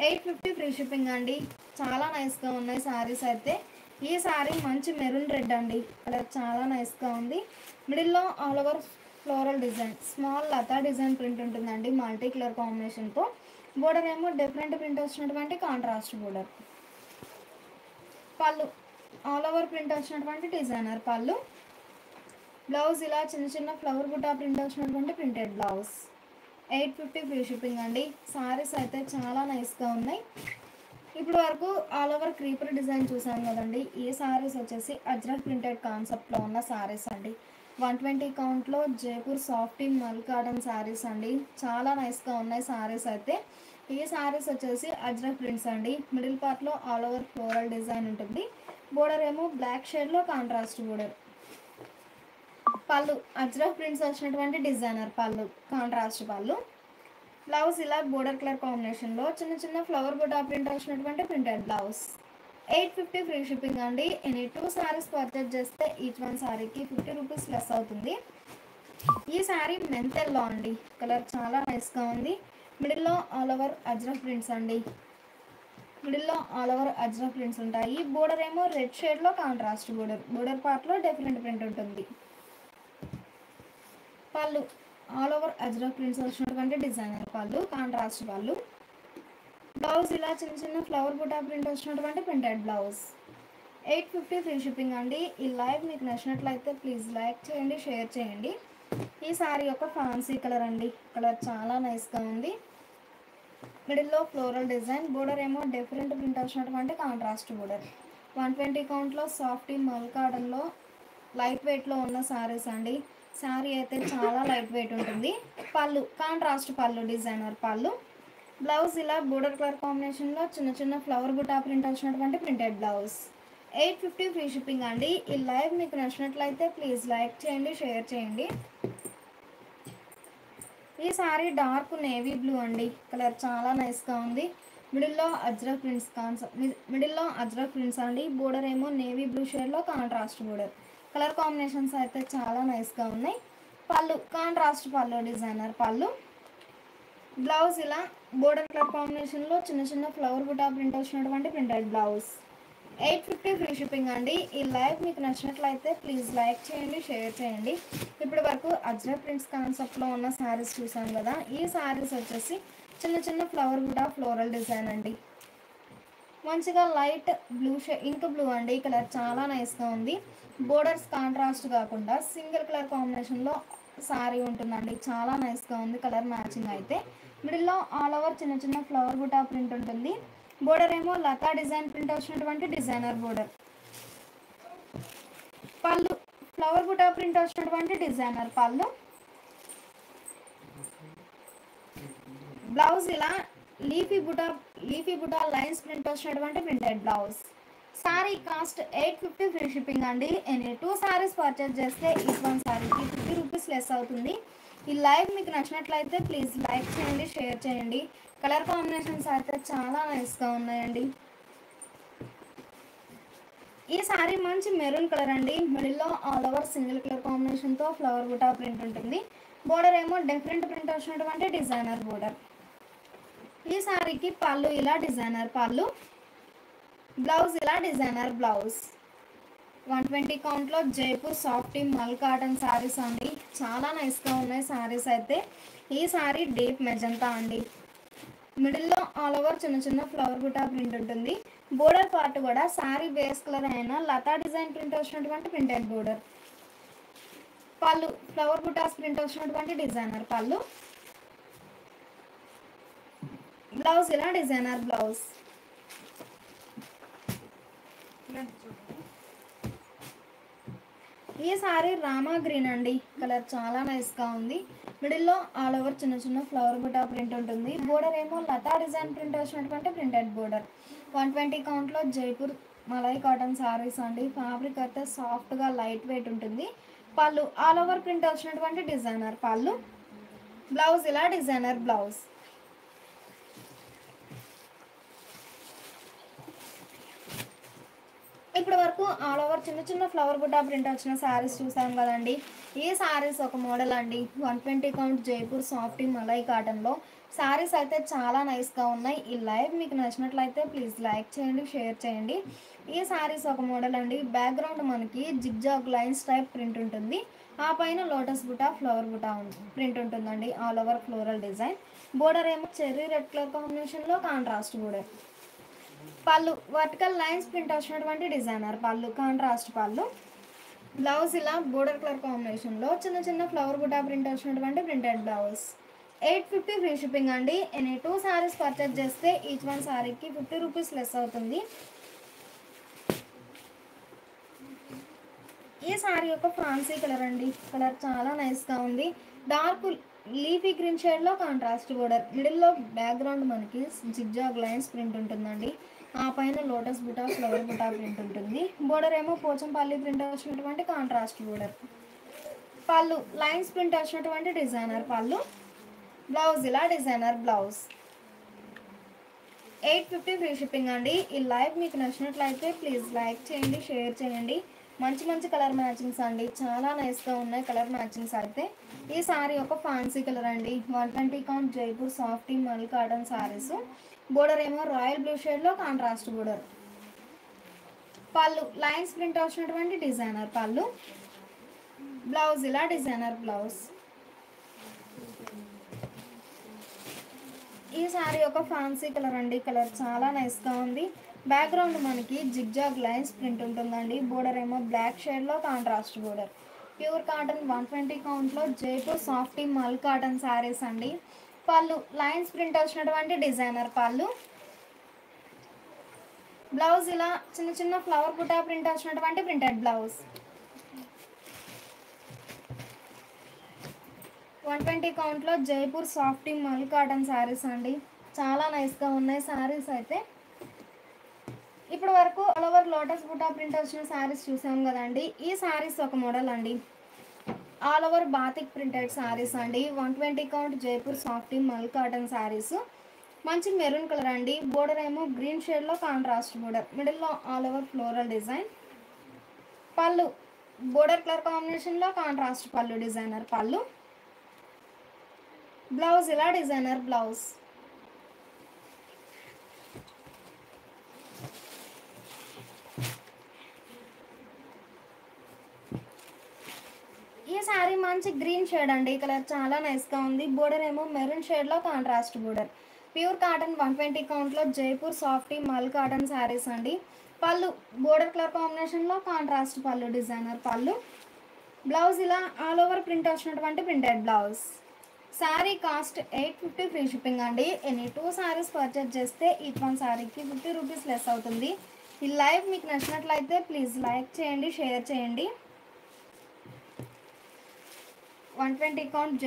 850 ఫ్రీ షిప్పింగ్ అండి. చాలా నైస్గా ఉన్నాయి సారీస్ అయితే. ఈ సారీ మంచి మెరూన్ రెడ్ అండి. కలర్ చాలా నైస్గా ఉంది. మిడిల్లో all over floral design small లతా డిజైన్ ప్రింట్ ఉంటుందండి. మల్టీ కలర్ కాంబినేషన్తో. బోర్డర్ ఏమో డిఫరెంట్ ప్రింట్ వచ్చినటువంటి కాంట్రాస్ట్ బోర్డర్. పళ్ళు ఆల్ ఓవర్ ప్రింట్ వచ్చినటువంటి డిజైనర్ పళ్ళు. బ్లౌజ్ ఇలా చిన్న చిన్న ఫ్లవర్ బుటా ప్రింట్ వచ్చినటువంటి ప్రింటెడ్ బ్లౌజ్. 850 ఫ్రీ షిప్పింగ్ అండి. సారీస్ అయితే చాలా నైస్గా ఉన్నాయి. ఇప్పుడు వరకు ఆల్ ఓవర్ క్రీపర్ డిజైన్ చూసాం కదండి. ఈ సారీస్ వచ్చేసి అజ్రక్ ప్రింటెడ్ కాన్సెప్ట్లో ఉన్న సారీస్ అండి. 120 కౌంట్లో జైపూర్ సాఫ్టీ మల్ కాటన్ సారీస్ అండి. చాలా నైస్గా ఉన్నాయి సారీస్ అయితే. ఈ సారీస్ వచ్చేసి అజ్రక్ ప్రింట్స్ అండి. మిడిల్ పార్ట్లో ఆల్ ఓవర్ ఫ్లోరల్ డిజైన్ ఉంటుంది. బోర్డర్ ఏమో బ్లాక్ షేడ్లో కాంట్రాస్ట్ బోర్డర్. పళ్ళు అజ్రక్ ప్రింట్స్ వచ్చినటువంటి డిజైనర్ పళ్ళు, కాంట్రాస్ట్ పళ్ళు. బ్లౌజ్ ఇలా బోర్డర్ కలర్ కాంబినేషన్లో చిన్న చిన్న ఫ్లవర్ బుటా ప్రింట్ వచ్చినటువంటి ప్రింటెడ్ బ్లౌజ్. 850 ఫ్రీ షిప్పింగ్ అండి. ఎనీ 2 సారీస్ పర్చేజ్ చేస్తే ఈచ్ వన్ సారీకి 50 రూపీస్ లెస్ అవుతుంది. ఈ సారీ మెంతెల్లో అండి. కలర్ చాలా నైస్గా ఉంది. మిడిల్లో ఆల్ ఓవర్ అజ్రక్ ప్రింట్స్ అండి. మిడిల్లో ఆల్ ఓవర్ అజ్రక్ ప్రింట్స్ ఉంటాయి. బోర్డర్ ఏమో రెడ్ షేడ్లో కాంట్రాస్ట్ బోర్డర్. బోర్డర్ పార్ట్లో డిఫరెంట్ ప్రింట్ ఉంటుంది. పళ్ళు ఆల్ ఓవర్ అజ్రక్ ప్రింట్స్ వచ్చినటువంటి డిజైనర్ పళ్ళు, కాంట్రాస్ట్ పళ్ళు. బ్లౌజ్ ఇలా చిన్న చిన్న ఫ్లవర్ బుటా ప్రింట్ వచ్చినటువంటి ప్రింటెడ్ బ్లౌజ్. 850 ఫ్రీ షిప్పింగ్ అండి. ఈ లైవ్ మీకు నచ్చినట్లయితే ప్లీజ్ లైక్ చేయండి, షేర్ చేయండి. ఈ సారీ యొక్క ఫ్యాన్సీ కలర్ అండి. కలర్ చాలా నైస్గా ఉంది. మిడిల్లో ఫ్లోరల్ డిజైన్. బోర్డర్ ఏమో డిఫరెంట్ ప్రింట్ వచ్చినటువంటి కాంట్రాస్ట్ బోర్డర్. 120 కౌంట్లో సాఫ్టీ మల్ కాటన్లో లైట్ వెయిట్లో ఉన్న సారీస్ అండి. శారీ అయితే చాలా లైట్ వెయిట్ ఉంటుంది. పళ్ళు కాంట్రాస్ట్ పళ్ళు, డిజైనర్ పళ్ళు. బ్లౌజ్ ఇలా బోర్డర్ కలర్ కాంబినేషన్లో చిన్న చిన్న ఫ్లవర్ బుటా ప్రింట్ వచ్చినటువంటి ప్రింటెడ్ బ్లౌజ్. 850 ఫ్రీ షిప్పింగ్ అండి. ఈ లైవ్ మీకు నచ్చినట్లయితే ప్లీజ్ లైక్ చేయండి, షేర్ చేయండి. ఈ సారీ డార్క్ నేవీ బ్లూ అండి. కలర్ చాలా నైస్గా ఉంది. మిడిల్లో అజ్రక్ ప్రింట్స్ మిడిల్లో అజ్రక్ ప్రింట్స్ అండి. బోర్డర్ ఏమో నేవీ బ్లూ షేడ్లో కాంట్రాస్ట్ బోర్డర్. కలర్ కాంబినేషన్స్ అయితే చాలా నైస్గా ఉన్నాయి. పళ్ళు కాంట్రాస్ట్ పళ్ళు, డిజైనర్ పళ్ళు. బ్లౌజ్ ఇలా బోర్డర్ కలర్ కాంబినేషన్లో చిన్న చిన్న ఫ్లవర్ బుటా ప్రింట్ వచ్చినటువంటి ప్రింటెడ్ బ్లౌజ్. 850 ఫ్రీ షిప్పింగ్ అండి. ఈ లైవ్ మీకు నచ్చినట్లయితే ప్లీజ్ లైక్ చేయండి, షేర్ చేయండి. ఇప్పటి వరకు అజ్రక్ ప్రింట్స్ కాన్సెప్ట్లో ఉన్న శారీస్ చూసాం కదా. ఈ శారీస్ వచ్చేసి చిన్న చిన్న ఫ్లవర్ బుటా ఫ్లోరల్ డిజైన్ అండి. మంచిగా లైట్ బ్లూ ఇంక్ బ్లూ అండి. కలర్ చాలా నైస్గా ఉంది. బోర్డర్స్ కాంట్రాస్ట్ కాకుండా సింగిల్ కలర్ కాంబినేషన్లో సారీ ఉంటుందండి. చాలా నైస్గా ఉంది కలర్ మ్యాచింగ్ అయితే. మిడిల్లో ఆల్ ఓవర్ చిన్న చిన్న ఫ్లవర్ బుటా ప్రింట్ ఉంటుంది. బోర్డర్ ఏమో లతా డిజైన్ ప్రింట్ వచ్చినటువంటి డిజైనర్ బోర్డర్. పళ్ళు ఫ్లవర్ బుటా ప్రింట్ వచ్చినటువంటి డిజైనర్ పళ్ళు. బ్లౌజ్ ఇలా లీఫీ బుటా లైన్స్ ప్రింట్ వచ్చినటువంటి printed blouse. Sari cost 850 free shipping అండి. ఎనీ 2 సారీస్ పర్చేజ్ చేస్తే ఈచ్ వన్ సారీకి 50 రూపీస్ లెస్ అవుతుంది. ఈ లైవ్ మీకు నచ్చినట్లయితే ప్లీజ్ లైక్ చేయండి, షేర్ చేయండి. కలర్ కాంబినేషన్స్ అయితే చాలా నైస్గా ఉన్నాయండి. ఈ సారీ మంచి మెరూన్ కలర్ అండి. మిడిల్లో ఆల్ ఓవర్ సింగిల్ కలర్ కాంబినేషన్తో ఫ్లవర్ బుటా ప్రింట్ ఉంటుంది. బోర్డర్ ఏమో డిఫరెంట్ ప్రింట్ వచ్చినటువంటి డిజైనర్ బోర్డర్. ఈ సారీకి పళ్ళు ఇలా డిజైనర్ పళ్ళు. బ్లౌజ్ ఇలా డిజైనర్ బ్లౌజ్. 120 కౌంట్లో జైపూర్ సాఫ్టీ మల్ కాటన్ శారీస్ అండి. చాలా నైస్గా ఉన్నాయి శారీస్ అయితే. ఈ శారీ డీప్ మెజంతా అండి. మిడిల్లో ఆల్ ఓవర్ చిన్న చిన్న ఫ్లవర్ బుటా ప్రింట్ ఉంటుంది. బోర్డర్ పార్ట్ కూడా శారీ బేస్ కలర్ అయిన లతా డిజైన్ ప్రింట్ వచ్చినటువంటి ప్రింటెడ్ బోర్డర్. పళ్ళు ఫ్లవర్ బుటాస్ ప్రింట్ వచ్చినటువంటి డిజైనర్ పళ్ళు. బ్లౌజ్ ఇలా డిజైనర్ బ్లౌజ్. ఈ సారీ రామా గ్రీన్ అండి. కలర్ చాలా నైస్గా ఉంది. మిడిల్లో ఆల్ ఓవర్ చిన్న చిన్న ఫ్లవర్ బుటా ప్రింట్ ఉంటుంది. బోర్డర్ ఏమో లతా డిజైన్ ప్రింట్ వచ్చినటువంటి ప్రింటెడ్ బోర్డర్. 120 కౌంట్లో జైపూర్ మలై కాటన్ సారీస్ అండి. ఫ్యాబ్రిక్ అయితే సాఫ్ట్గా లైట్ వెయిట్ ఉంటుంది. పళ్ళు ఆల్ ఓవర్ ప్రింట్ వచ్చినటువంటి డిజైనర్ పళ్ళు. బ్లౌజ్ ఇలా డిజైనర్ బ్లౌజ్. ఇప్పటి వరకు ఆల్ ఓవర్ చిన్న చిన్న ఫ్లవర్ బుటా ప్రింట్ వచ్చిన శారీస్ చూసాం కదండి. ఈ శారీస్ ఒక మోడల్ అండి. 120 కౌంట్ జైపూర్ సాఫ్టీ మలై కాటన్లో శారీస్ అయితే చాలా నైస్గా ఉన్నాయి. ఈ లైవ్ మీకు నచ్చినట్లయితే ప్లీజ్ లైక్ చేయండి, షేర్ చేయండి. ఈ శారీస్ ఒక మోడల్ అండి. బ్యాక్గ్రౌండ్ మనకి జిగ్జాగ్ లైన్స్ టైప్ ప్రింట్ ఉంటుంది. ఆ పైన లోటస్ బుటా ఫ్లవర్ బుటా ప్రింట్ ఉంటుందండి. All over floral design. Border ఏమో చెర్రీ రెడ్ కలర్ కాంబినేషన్లో కాంట్రాస్ట్ బోర్డర్. పళ్ళు వర్టికల్ లైన్స్ ప్రింట్ వచ్చినటువంటి డిజైనర్ పళ్ళు, కాంట్రాస్ట్ పళ్ళు. బ్లౌజ్ ఇలా బోర్డర్ కలర్ కాంబినేషన్లో చిన్న చిన్న ఫ్లవర్ బుటా ప్రింట్ వచ్చినటువంటి ప్రింటెడ్ బ్లౌజ్. 850 ఫ్రీ షిప్పింగ్ అండి. ఎనీ 2 సారీస్ పర్చేజ్ చేస్తే ఈచ్ వన్ సారీకి 50 రూపీస్ లెస్ అవుతుంది. ఈ సారీ యొక్క ఫ్యాన్సీ కలర్ అండి. కలర్ చాలా నైస్గా ఉంది. డార్క్ లీఫీ గ్రీన్ షేడ్లో కాంట్రాస్ట్ బోర్డర్, మిడిల్లో బ్యాక్గ్రౌండ్ మనకి జిగ్జాగ్ లైన్స్ ప్రింట్ ఉంటుందండి. ఆ పైన లోటస్ బుటా, ఫ్లవర్ బుటా ప్రింట్ ఉంటుంది. బోర్డర్ ఏమో పోచంపల్లి ప్రింట్ వచ్చినటువంటి కాంట్రాస్ట్ బోర్డర్. పళ్ళు లైన్స్ ప్రింట్ వచ్చినటువంటి డిజైనర్ పళ్ళు. బ్లౌజ్ ఇలా డిజైనర్ బ్లౌజ్. 850 ఫ్రీ షిప్పింగ్ అండి. ఈ లైవ్ మీకు నచ్చినట్లయితే ప్లీజ్ లైక్ చేయండి, షేర్ చేయండి. మంచి మంచి కలర్ మ్యాచింగ్స్ అండి, చాలా నైస్గా ఉన్నాయి కలర్ మ్యాచింగ్స్ అయితే. ఈ సారీ ఒక ఫ్యాన్సీ కలర్ అండి. 120 కౌంట్ జైపూర్ సాఫ్టీ మల్ కాటన్ సారీస్. బోర్డర్ ఏమో రాయల్ బ్లూ షేడ్లో కాంట్రాస్ట్ బోర్డర్. పళ్ళు లైన్స్ ప్రింట్ వచ్చినటువంటి డిజైనర్ పళ్ళు. బ్లౌజ్ ఇలా డిజైనర్ బ్లౌజ్. ఈ సారీ ఒక ఫ్యాన్సీ కలర్ అండి. కలర్ చాలా నైస్గా ఉంది. బ్యాక్గ్రౌండ్ మనకి జిగ్జాగ్ లైన్స్ ప్రింట్ ఉంటుందండి. బోర్డర్ ఏమో బ్లాక్ షేడ్లో కాంట్రాస్ట్ బోర్డర్. ప్యూర్ కాటన్ 120 కౌంట్లో జైపూర్ సాఫ్టీ మల్ కాటన్ శారీస్ అండి. పళ్ళు లైన్స్ ప్రింట్ వచ్చినటువంటి డిజైనర్ పళ్ళు. బ్లౌజ్ ఇలా చిన్న చిన్న ఫ్లవర్ బుటా ప్రింట్ వచ్చినటువంటి ప్రింటెడ్ బ్లౌజ్. 120 కౌంట్లో జైపూర్ సాఫ్టీ మల్ కాటన్ శారీస్ అండి. చాలా నైస్గా ఉన్నాయి శారీస్ అయితే. ఇప్పుడు వరకు ఆల్ ఓవర్ లోటస్ బుటా ప్రింట్ వచ్చిన శారీస్ చూసాం కదండి. ఈ శారీస్ ఒక మోడల్ అండి. All over batik printed saris అండి. 120 కౌంట్ జైపూర్ సాఫ్టీ మల్ కాటన్ శారీస్. మంచి మెరూన్ కలర్ అండి. బోర్డర్ ఏమో గ్రీన్ షేడ్లో కాంట్రాస్ట్ బోర్డర్, మిడిల్లో ఆల్ ఓవర్ ఫ్లోరల్ డిజైన్. పళ్ళు బోర్డర్ కలర్ కాంబినేషన్లో కాంట్రాస్ట్ పళ్ళు డిజైనర్ పళ్ళు. బ్లౌజ్ ఇలా డిజైనర్ బ్లౌజ్. ఈ సారీ మంచి గ్రీన్ షేడ్ అండి. కలర్ చాలా నైస్గా ఉంది. బోర్డర్ ఏమో మెరూన్ షేడ్లో కాంట్రాస్ట్ బోర్డర్. ప్యూర్ కాటన్ 120 కౌంట్లో జైపూర్ సాఫ్టీ మల్ కాటన్ శారీస్ అండి. పళ్ళు బోర్డర్ కలర్ కాంబినేషన్లో కాంట్రాస్ట్ పళ్ళు డిజైనర్ పళ్ళు. బ్లౌజ్ ఇలా ఆల్ ఓవర్ ప్రింట్ వచ్చినటువంటి printed blouse. Sari cost 850 free shipping అండి. ఎనీ 2 సారీస్ పర్చేజ్ చేస్తే ఈచ్ వన్ సారీకి 50 రూపీస్ లెస్ అవుతుంది. ఈ లైవ్ మీకు నచ్చినట్లయితే ప్లీజ్ లైక్ చేయండి, షేర్ చేయండి. 120 కౌంట్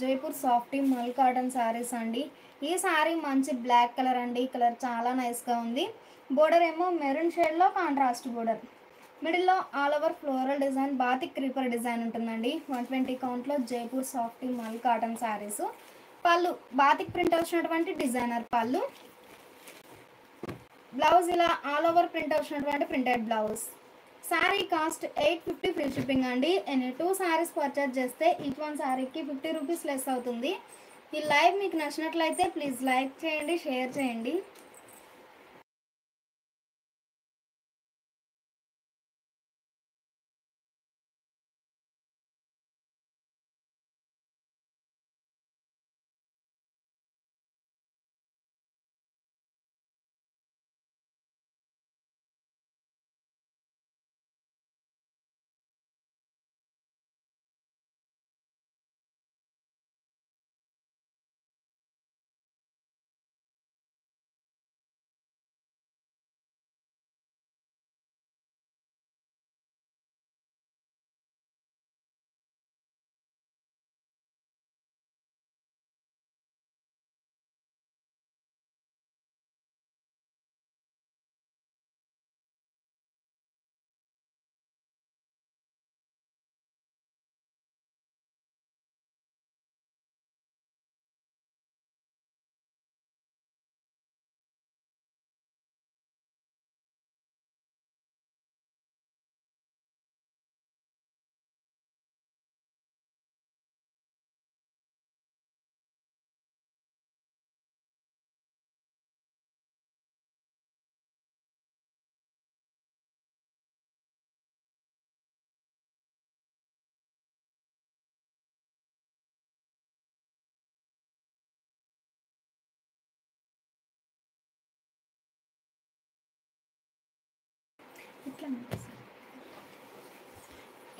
జైపూర్ సాఫ్టీ మల్ కాటన్ శారీస్ అండి. ఈ శారీ మంచి బ్లాక్ కలర్ అండి. కలర్ చాలా నైస్గా ఉంది. బోర్డర్ ఏమో మెరూన్ షేడ్లో కాంట్రాస్ట్ బోర్డర్, మిడిల్లో all over floral design batik creeper design ఉంటుందండి. 120 కౌంట్లో జైపూర్ సాఫ్టీ మల్ కాటన్ శారీస్. పళ్ళు బాతిక్ ప్రింట్ వచ్చినటువంటి డిజైనర్ పళ్ళు. బ్లౌజ్ ఇలా ఆల్ ఓవర్ ప్రింట్ వచ్చినటువంటి printed blouse. Sari cost 850 free shipping అండి. ఎనీ 2 సారీస్ పర్చేజ్ చేస్తే ఈచ్ వన్ శారీకి 50 రూపీస్ లెస్ అవుతుంది. ఈ లైవ్ మీకు నచ్చినట్లయితే ప్లీజ్ లైక్ చేయండి, షేర్ చేయండి.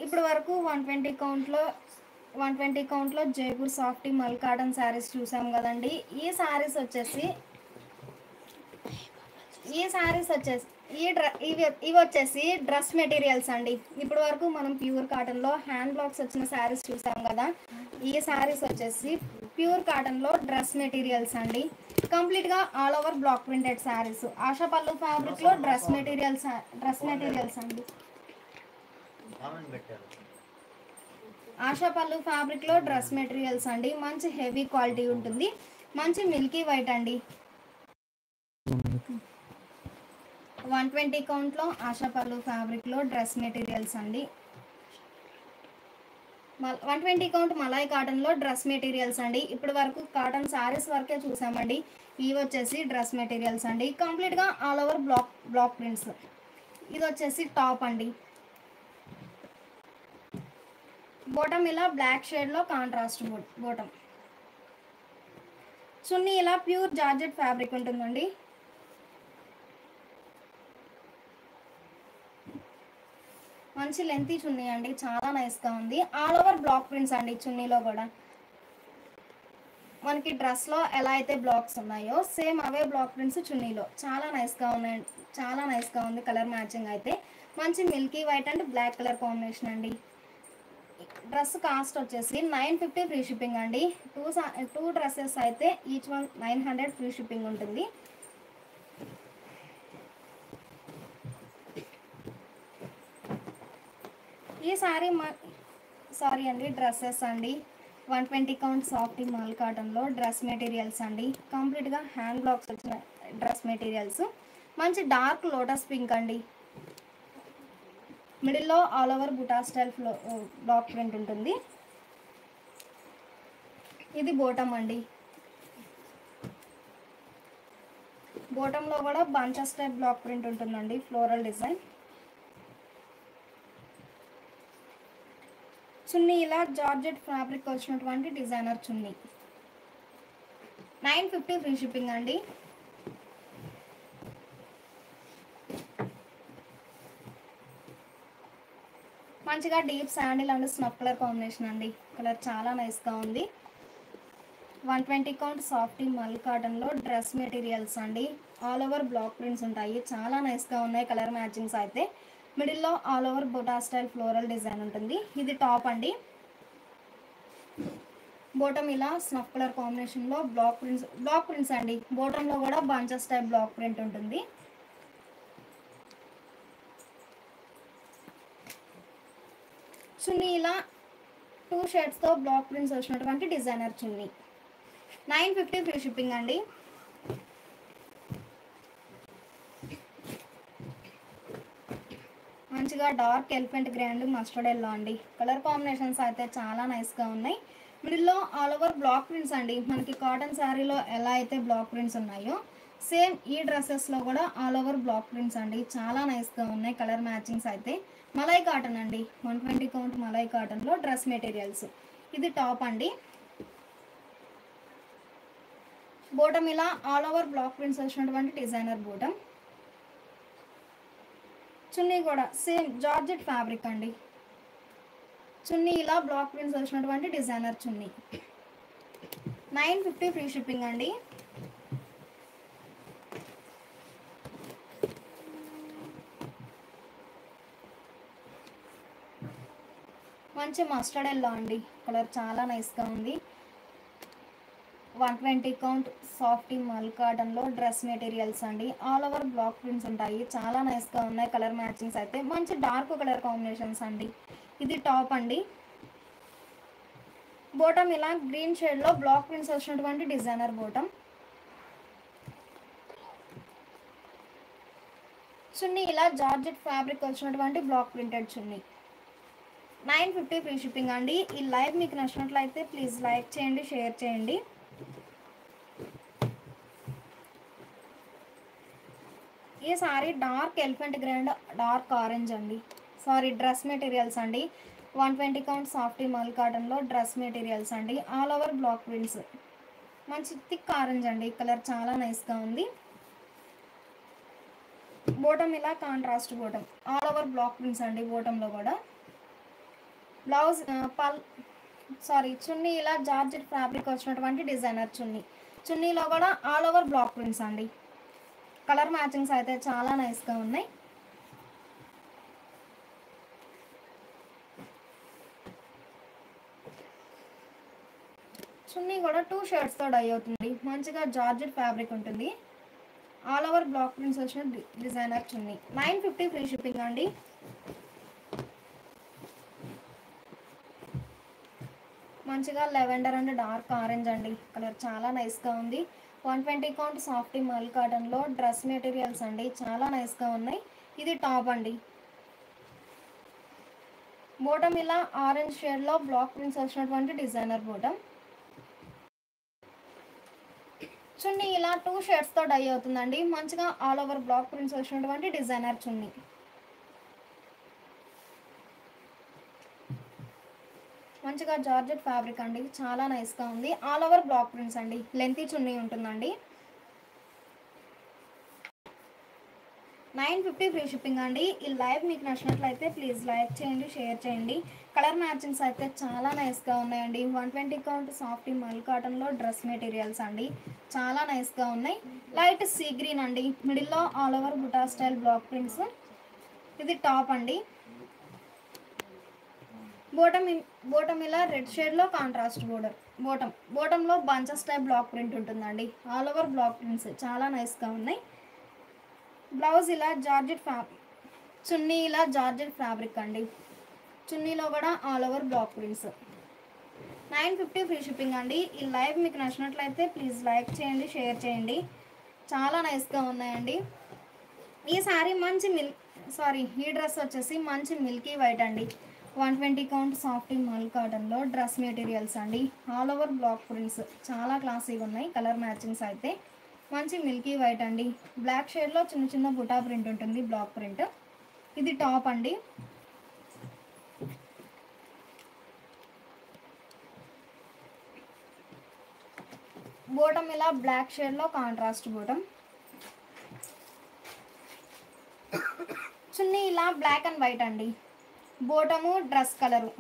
ఇప్పుడు వరకు 120 కౌంట్లో 120 కౌంట్లో జైపూర్ సాఫ్టీ మల్ కాటన్ శారీస్ చూసాం కదండి. ఈ శారీస్ వచ్చేసి ఇవి వచ్చేసి డ్రెస్ మెటీరియల్స్ అండి. ఇప్పటి వరకు మనం ప్యూర్ కాటన్లో హ్యాండ్ బ్లాక్స్ వచ్చిన శారీస్ చూసాం కదా. ఈ శారీస్ వచ్చేసి ప్యూర్ కాటన్లో డ్రెస్ మెటీరియల్స్ అండి. కంప్లీట్గా all over block printed saris. ASHA పల్లు ఫ్యాబ్రిక్లో డ్రెస్ మెటీరియల్స్ అండి. ఆశా పల్లు ఫ్యాబ్రిక్లో డ్రెస్ మెటీరియల్స్ అండి. మంచి హెవీ క్వాలిటీ ఉంటుంది. మంచి మిల్కీ వైట్ అండి. 120 కౌంట్లో ఆశా పల్లు ఫ్యాబ్రిక్లో డ్రెస్ మెటీరియల్స్ అండి. 120 కౌంట్ మలాయ్ కాటన్లో డ్రెస్ మెటీరియల్స్ అండి. ఇప్పటి వరకు కాటన్ శారీస్ వరకే చూసామండి. ఇవి వచ్చేసి డ్రెస్ మెటీరియల్స్ అండి. కంప్లీట్గా ఆల్ ఓవర్ బ్లాక్ ప్రింట్స్. ఇది వచ్చేసి టాప్ అండి. బాటమ్ ఇలా బ్లాక్ షేడ్లో కాంట్రాస్ట్ బాటమ్. చున్నీ ఇలా ప్యూర్ జార్జెట్ ఫ్యాబ్రిక్ ఉంటుందండి. మంచి లెంతీ చున్నీ అండి. చాలా నైస్గా ఉంది. ఆల్ ఓవర్ బ్లాక్ ప్రింట్స్ అండి. చున్నీలో కూడా మనకి డ్రెస్లో ఎలా అయితే బ్లాక్స్ ఉన్నాయో సేమ్ అవే బ్లాక్ ప్రింట్స్ చున్నీలో. చాలా నైస్గా ఉన్నాయండి. చాలా నైస్గా ఉంది. కలర్ మ్యాచింగ్ అయితే మంచి milky white and black colour combination అండి. డ్రెస్ కాస్ట్ వచ్చేసి 950 ఫ్రీ షిప్పింగ్ అండి. టూ డ్రెస్సెస్ అయితే ఈచ్ వన్ 900 ఫ్రీ షిప్పింగ్ ఉంటుంది. ఈ సారీ అండి డ్రెస్సెస్ అండి. 120 కౌంట్ సాఫ్టీ మాల్ కాటన్లో డ్రెస్ మెటీరియల్స్ అండి. కంప్లీట్గా హ్యాండ్ బ్లాక్స్ వచ్చిన డ్రెస్ మెటీరియల్స్. మంచి డార్క్ లోటస్ పింక్ అండి. మిడిల్లో ఆల్ ఓవర్ బుటా స్టైల్ బ్లాక్ ప్రింట్ ఉంటుంది. ఇది బోటమ్ అండి. బోటంలో కూడా బంచెస్ టైప్ బ్లాక్ ప్రింట్ ఉంటుందండి. Floral design. చున్నీ ఇలా జార్జెట్ ఫ్యాబ్రిక్ వచ్చినటువంటి డిజైనర్ చున్నీ. 950 ఫ్రీ షిప్పింగ్ అండి. మంచిగా deep sandal and snuff colour combination అండి. కలర్ చాలా నైస్గా ఉంది. 120 కౌంట్ సాఫ్టీ మల్ కాటన్లో డ్రెస్ మెటీరియల్స్ అండి. ఆల్ ఓవర్ బ్లాక్ ప్రింట్స్ ఉంటాయి. చాలా నైస్గా ఉన్నాయి కలర్ మ్యాచింగ్స్ అయితే. మిడిల్లో ఆల్ ఓవర్ బొటా స్టైల్ ఫ్లోరల్ డిజైన్ ఉంటుంది. ఇది టాప్ అండి. బాటమ్ ఇలా స్నఫ్ కలర్ కాంబినేషన్లో బ్లాక్ ప్రింట్స్ అండి. బాటంలో కూడా బంచెస్ టైప్ బ్లాక్ ప్రింట్ ఉంటుంది. చున్నీ ఇలా 2 షేడ్స్తో బ్లాక్ ప్రింట్స్ వచ్చినటువంటి డిజైనర్ చున్నీ. 950 ఫ్రీ షిప్పింగ్ అండి. మంచిగా dark elephant grey and mustard yellow అండి. కలర్ కాంబినేషన్స్ అయితే చాలా నైస్గా ఉన్నాయి. మిడిల్లో ఆల్ ఓవర్ బ్లాక్ ప్రింట్స్ అండి. మనకి కాటన్ శారీలో ఎలా అయితే బ్లాక్ ప్రింట్స్ ఉన్నాయో సేమ్ ఈ డ్రెస్సెస్లో కూడా ఆల్ ఓవర్ బ్లాక్ ప్రింట్స్ అండి. చాలా నైస్గా ఉన్నాయి కలర్ మ్యాచింగ్స్ అయితే. మలై కాటన్ అండి. 120 కౌంట్ మలై కాటన్లో డ్రెస్ మెటీరియల్స్. ఇది టాప్ అండి. బాటమ్ ఇలా ఆల్ ఓవర్ బ్లాక్ ప్రింట్స్ వచ్చినటువంటి డిజైనర్ బాటమ్. చున్నీ కూడా సేమ్ జార్జెట్ ఫ్యాబ్రిక్ అండి. చున్నీ ఇలా బ్లాక్ ప్రింట్స్ వచ్చినటువంటి డిజైనర్ చున్నీ. 950 ఫ్రీ షిప్పింగ్ అండి. మంచి మస్టర్డ్ ఎల్లో అండి. కలర్ చాలా నైస్గా ఉంది. 120 కౌంట్ సాఫ్టీ మల్ కాటన్లో డ్రెస్ మెటీరియల్స్ అండి. ఆల్ ఓవర్ బ్లాక్ ప్రింట్స్ ఉంటాయి. చాలా నైస్గా ఉన్నాయి కలర్ మ్యాచింగ్స్ అయితే. మంచి డార్క్ కలర్ కాంబినేషన్స్ అండి. ఇది టాప్ అండి. బాటమ్ ఇలా గ్రీన్ షేడ్లో బ్లాక్ ప్రింట్స్ వచ్చినటువంటి డిజైనర్ బాటమ్. చున్నీ ఇలా జార్జెట్ ఫ్యాబ్రిక్ వచ్చినటువంటి బ్లాక్ ప్రింటెడ్ చున్నీ. 950 ఫ్రీ షిప్పింగ్ అండి. ఈ లైవ్ మీకు నచ్చినట్లయితే ప్లీజ్ లైక్ చేయండి, షేర్ చేయండి. ఈ sorry dark elephant grey and dark orange అండి. సారీ డ్రెస్ మెటీరియల్స్ అండి. 120 కౌంట్ సాఫ్టీ మల్ కాటన్లో డ్రెస్ మెటీరియల్స్ అండి. All over block prints. మంచి థిక్ ఆరెంజ్ అండి. కలర్ చాలా నైస్గా ఉంది. బాటమ్ ఇలా contrast bottom. All over block prints అండి. బాటంలో కూడా చున్నీ ఇలా జార్జెట్ ఫ్యాబ్రిక్ వచ్చినటువంటి డిజైనర్ చున్నీ. చున్నీలో కూడా ఆల్ ఓవర్ బ్లాక్ ప్రింట్స్ అండి. కలర్ మ్యాచింగ్స్ అయితే చాలా నైస్గా ఉన్నాయి. చున్నీ కూడా 2 షేడ్స్తో డై అవుతుంది. మంచిగా జార్జెట్ ఫ్యాబ్రిక్ ఉంటుంది. ఆల్ ఓవర్ బ్లాక్ ప్రింట్స్ వచ్చిన డిజైనర్ చున్నీ. 950 ఫ్రీ షిప్పింగ్ అండి. మంచిగా లెవెండర్ అండ్ డార్క్ ఆరెంజ్ అండి. కలర్ చాలా నైస్గా ఉంది. 120 కౌంట్ సాఫ్టీ మల్ కాటన్లో డ్రెస్ మెటీరియల్స్ అండి. చాలా నైస్గా ఉన్నాయి. ఇది టాప్ అండి. బోటమ్ ఇలా ఆరెంజ్ షేడ్లో బ్లాక్ ప్రింట్స్ వచ్చినటువంటి డిజైనర్ బోటమ్. చున్నీ ఇలా 2 షేడ్స్తో డై అవుతుందండి. మంచిగా ఆల్ ఓవర్ బ్లాక్ ప్రింట్స్ వచ్చినటువంటి డిజైనర్ చున్నీ. మంచిగా జార్జెట్ ఫ్యాబ్రిక్ అండి. చాలా నైస్గా ఉంది. ఆల్ ఓవర్ బ్లాక్ ప్రింట్స్ అండి. లెంతీ చున్నీ ఉంటుందండి. 950 ఫ్రీ షిప్పింగ్ అండి. ఈ లైవ్ మీకు నచ్చినట్లయితే ప్లీజ్ లైక్ చేయండి, షేర్ చేయండి. కలర్ మ్యాచింగ్స్ అయితే చాలా నైస్గా ఉన్నాయండి. 120 కౌంట్ సాఫ్టీ మల్ కాటన్లో డ్రెస్ మెటీరియల్స్ అండి. చాలా నైస్గా ఉన్నాయి. లైట్ సీ గ్రీన్ అండి. మిడిల్లో ఆల్ ఓవర్ బుటా స్టైల్ బ్లాక్ ప్రింట్స్. ఇది టాప్ అండి. బోటమ్ ఇలా రెడ్ షేడ్లో కాంట్రాస్ట్ బోటంలో బంచెస్ టైప్ బ్లాక్ ప్రింట్ ఉంటుందండి. ఆల్ ఓవర్ బ్లాక్ ప్రింట్స్ చాలా నైస్గా ఉన్నాయి. బ్లౌజ్ ఇలా చున్నీ ఇలా జార్జెట్ ఫ్యాబ్రిక్ అండి. చున్నీలో కూడా all over block prints. 950 free shipping అండి. ఈ లైవ్ మీకు నచ్చినట్లయితే ప్లీజ్ లైక్ చేయండి, షేర్ చేయండి. చాలా నైస్గా ఉన్నాయండి. ఈ శారీ ఈ డ్రెస్ వచ్చేసి మంచి మిల్కీ వైట్ అండి. 120 కౌంట్ సాఫ్టీ మల్ కాటన్లో డ్రెస్ మెటీరియల్స్ అండి. ఆల్ ఓవర్ బ్లాక్ ప్రింట్స్ చాలా క్లాసీగా ఉన్నాయి. కలర్ మ్యాచింగ్స్ అయితే మంచి మిల్కీ వైట్ అండి. బ్లాక్ షేడ్లో చిన్న చిన్న బుటా ప్రింట్ ఉంటుంది, బ్లాక్ ప్రింట్. ఇది టాప్ అండి. బోటమ్ ఇలా బ్లాక్ షేడ్లో కాంట్రాస్ట్ బోటమ్. చున్నీ ఇలా బ్లాక్ అండ్ వైట్ అండి. బోటము డ్రెస్ కలరు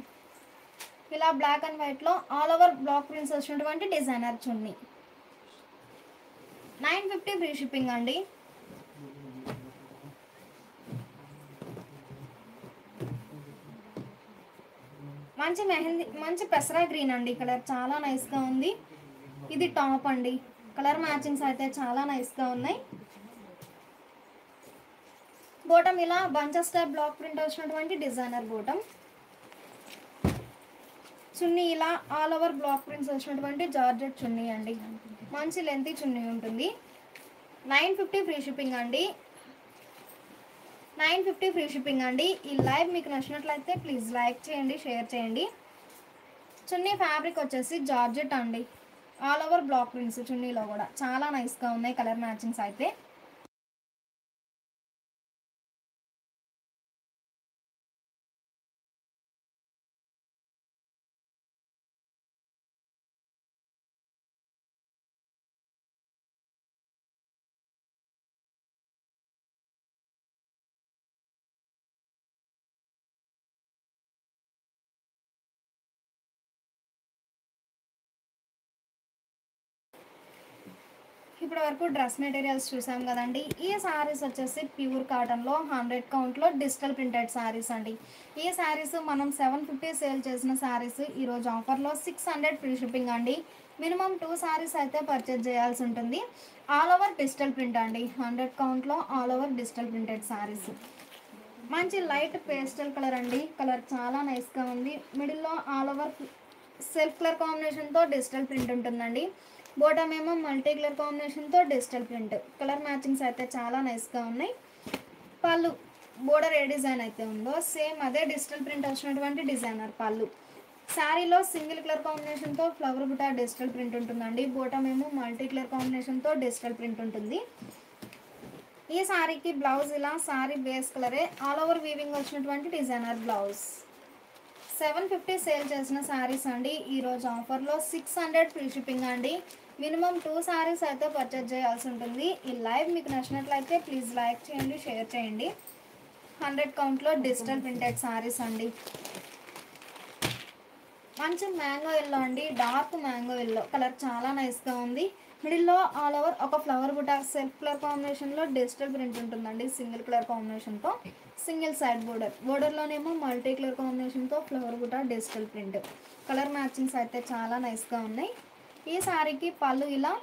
ఇలా బ్లాక్ అండ్ వైట్లో ఆల్ ఓవర్ బ్లాక్ ప్రింట్స్ వచ్చినటువంటి డిజైనర్ చున్నీ. 950 ఫ్రీ షిప్పింగ్ అండి. మంచి పెసరా గ్రీన్ అండి. కలర్ చాలా నైస్గా ఉంది. ఇది టాప్ అండి. కలర్ మ్యాచింగ్స్ అయితే చాలా నైస్గా ఉన్నాయి. బోటమ్ ఇలా బంచెస్ టైప్ బ్లాక్ ప్రింట్ వచ్చినటువంటి డిజైనర్ బోటమ్. చున్నీ ఇలా ఆల్ ఓవర్ బ్లాక్ ప్రింట్స్ వచ్చినటువంటి జార్జెట్ చున్నీ అండి. మంచి లెంతీ చున్నీ ఉంటుంది. 950 ఫ్రీ షిప్పింగ్ అండి. 950 ఫ్రీ షిప్పింగ్ అండి. ఈ లైవ్ మీకు నచ్చినట్లయితే ప్లీజ్ లైక్ చేయండి, షేర్ చేయండి. చున్నీ ఫ్యాబ్రిక్ వచ్చేసి జార్జెట్ అండి. ఆల్ ఓవర్ బ్లాక్ ప్రింట్స్ చున్నీలో కూడా చాలా నైస్గా ఉన్నాయి. కలర్ మ్యాచింగ్స్ అయితే ఇప్పటి వరకు డ్రెస్ మెటీరియల్స్ చూసాం కదండి. ఈ శారీస్ వచ్చేసి ప్యూర్ కాటన్లో 100 కౌంట్లో డిజిటల్ ప్రింటెడ్ శారీస్ అండి. ఈ శారీస్ మనం 750 సేల్ చేసిన శారీస్ ఈరోజు ఆఫర్లో 600 ఫ్రీ షిప్పింగ్ అండి. మినిమం 2 శారీస్ అయితే పర్చేజ్ చేయాల్సి ఉంటుంది. ఆల్ ఓవర్ డిజిటల్ ప్రింట్ అండి. 100 కౌంట్లో all over digital printed saris. మంచి లైట్ పేస్టల్ కలర్ అండి. కలర్ చాలా నైస్గా ఉంది. మిడిల్లో ఆల్ ఓవర్ సెల్ఫ్ కలర్ కాంబినేషన్తో డిజిటల్ ప్రింట్ ఉంటుందండి. బోటమ్ ఏమో మల్టీ కలర్ కాంబినేషన్తో డిజిటల్ ప్రింట్. కలర్ మ్యాచింగ్స్ అయితే చాలా నైస్గా ఉన్నాయి. పళ్ళు బోర్డర్ ఏ డిజైన్ అయితే ఉందో సేమ్ అదే డిజిటల్ ప్రింట్ వచ్చినటువంటి డిజైనర్ పళ్ళు. శారీలో సింగిల్ కలర్ కాంబినేషన్తో ఫ్లవర్ బుటా డిజిటల్ ప్రింట్ ఉంటుందండి. బోటమ్ ఏమో మల్టీ కలర్ కాంబినేషన్తో డిజిటల్ ప్రింట్ ఉంటుంది. ఈ శారీకి బ్లౌజ్ ఇలా శారీ బేస్ కలరే ఆల్ ఓవర్ వీవింగ్ వచ్చినటువంటి డిజైనర్ బ్లౌజ్. 750 సేల్ చేసిన శారీస్ అండి. ఈరోజు ఆఫర్లో 600 ఫ్రీ షిప్పింగ్ అండి. మినిమం 2 శారీస్ అయితే పర్చేజ్ చేయాల్సి ఉంటుంది. ఈ లైవ్ మీకు నచ్చినట్లయితే ప్లీజ్ లైక్ చేయండి, షేర్ చేయండి. 100 కౌంట్లో డిజిటల్ ప్రింటెడ్ శారీస్ అండి. మంచి మ్యాంగో ఎల్లో అండి, డార్క్ మ్యాంగో ఎల్లో కలర్ చాలా నైస్గా ఉంది. మిడిల్లో ఆల్ ఓవర్ ఒక ఫ్లవర్ బుట్ట సెల్ఫ్ కలర్ కాంబినేషన్లో డిజిటల్ ప్రింట్ ఉంటుందండి. సింగిల్ కలర్ కాంబినేషన్తో సింగిల్ సైడ్ బోర్డర్లోనేమో మల్టీ కలర్ కాంబినేషన్తో ఫ్లవర్ బుట్ట డిజిటల్ ప్రింట్. కలర్ మ్యాచింగ్స్ అయితే చాలా నైస్గా ఉన్నాయి. ఈ శారీకి పళ్ళు ఇలా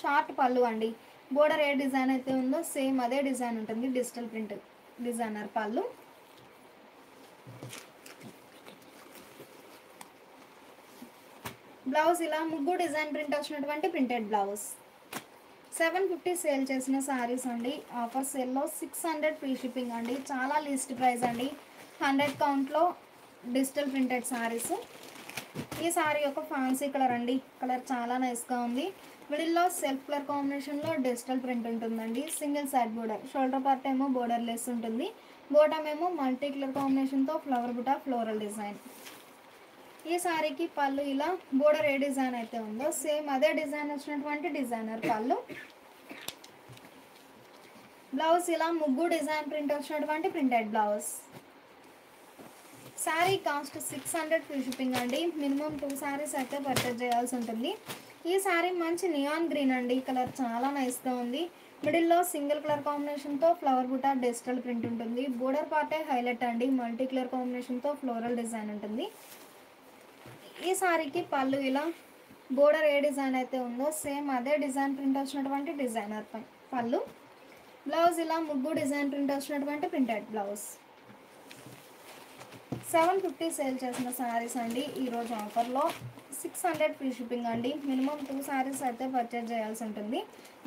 షార్ట్ పళ్ళు అండి. బోర్డర్ ఏ డిజైన్ అయితే ఉందో సేమ్ అదే డిజైన్ ఉంటుంది. డిజిటల్ ప్రింట్ డిజైనర్ పళ్ళు. బ్లౌజ్ ఇలా ముగ్గు డిజైన్ ప్రింట్ వచ్చినటువంటి ప్రింటెడ్ బ్లౌజ్. 750 సేల్ చేసిన శారీస్ అండి. ఆఫర్ సేల్లో 600 ఫ్రీ షిప్పింగ్ అండి. చాలా లీస్ట్ ప్రైస్ అండి. 100 కౌంట్లో డిజిటల్ ప్రింటెడ్ శారీస్. ఈ శారీ ఒక ఫ్యాన్సీ కలర్ అండి. కలర్ చాలా నైస్గా ఉంది. మిడిల్లో సెల్ఫ్ కలర్ కాంబినేషన్లో డిజిటల్ ప్రింట్ ఉంటుందండి. Single side border, shoulder part ఏమో బోర్డర్ లెస్ ఉంటుంది. బోటమ్ ఏమో మల్టీ కలర్ కాంబినేషన్తో ఫ్లవర్ బుట్ట ఫ్లోరల్ డిజైన్. ఈ శారీకి పళ్ళు ఇలా బోర్డర్ ఏ డిజైన్ అయితే ఉందో సేమ్ అదే డిజైన్ వచ్చినటువంటి డిజైనర్ పళ్ళు. బ్లౌజ్ ఇలా ముగ్గు డిజైన్ ప్రింట్ వచ్చినటువంటి printed blouse. Sari cost 600 free shipping అండి. మినిమం 2 శారీస్ అయితే పర్చేజ్ చేయాల్సి ఉంటుంది. ఈ శారీ మంచి నియాన్ గ్రీన్ అండి. కలర్ చాలా నైస్గా ఉంది. మిడిల్లో సింగిల్ కలర్ కాంబినేషన్తో ఫ్లవర్ బుట్ట డిజిటల్ ప్రింట్ ఉంటుంది. బోర్డర్ పార్టే హైలైట్ అండి. మల్టీ కలర్ కాంబినేషన్తో ఫ్లోరల్ డిజైన్ ఉంటుంది. ఈ శారీకి పళ్ళు ఇలా బోర్డర్ ఏ డిజైన్ అయితే ఉందో సేమ్ అదే డిజైన్ ప్రింట్ వచ్చినటువంటి డిజైనర్ పళ్ళు. బ్లౌజ్ ఇలా ముగ్గు డిజైన్ ప్రింట్ వచ్చినటువంటి ప్రింటెడ్ బ్లౌజ్. 750 సేల్ చేసిన శారీస్ అండి. ఈరోజు ఆఫర్లో 600 ఫ్రీ షిప్పింగ్ అండి. మినిమం 2 శారీస్ అయితే పర్చేజ్ చేయాల్సి ఉంటుంది.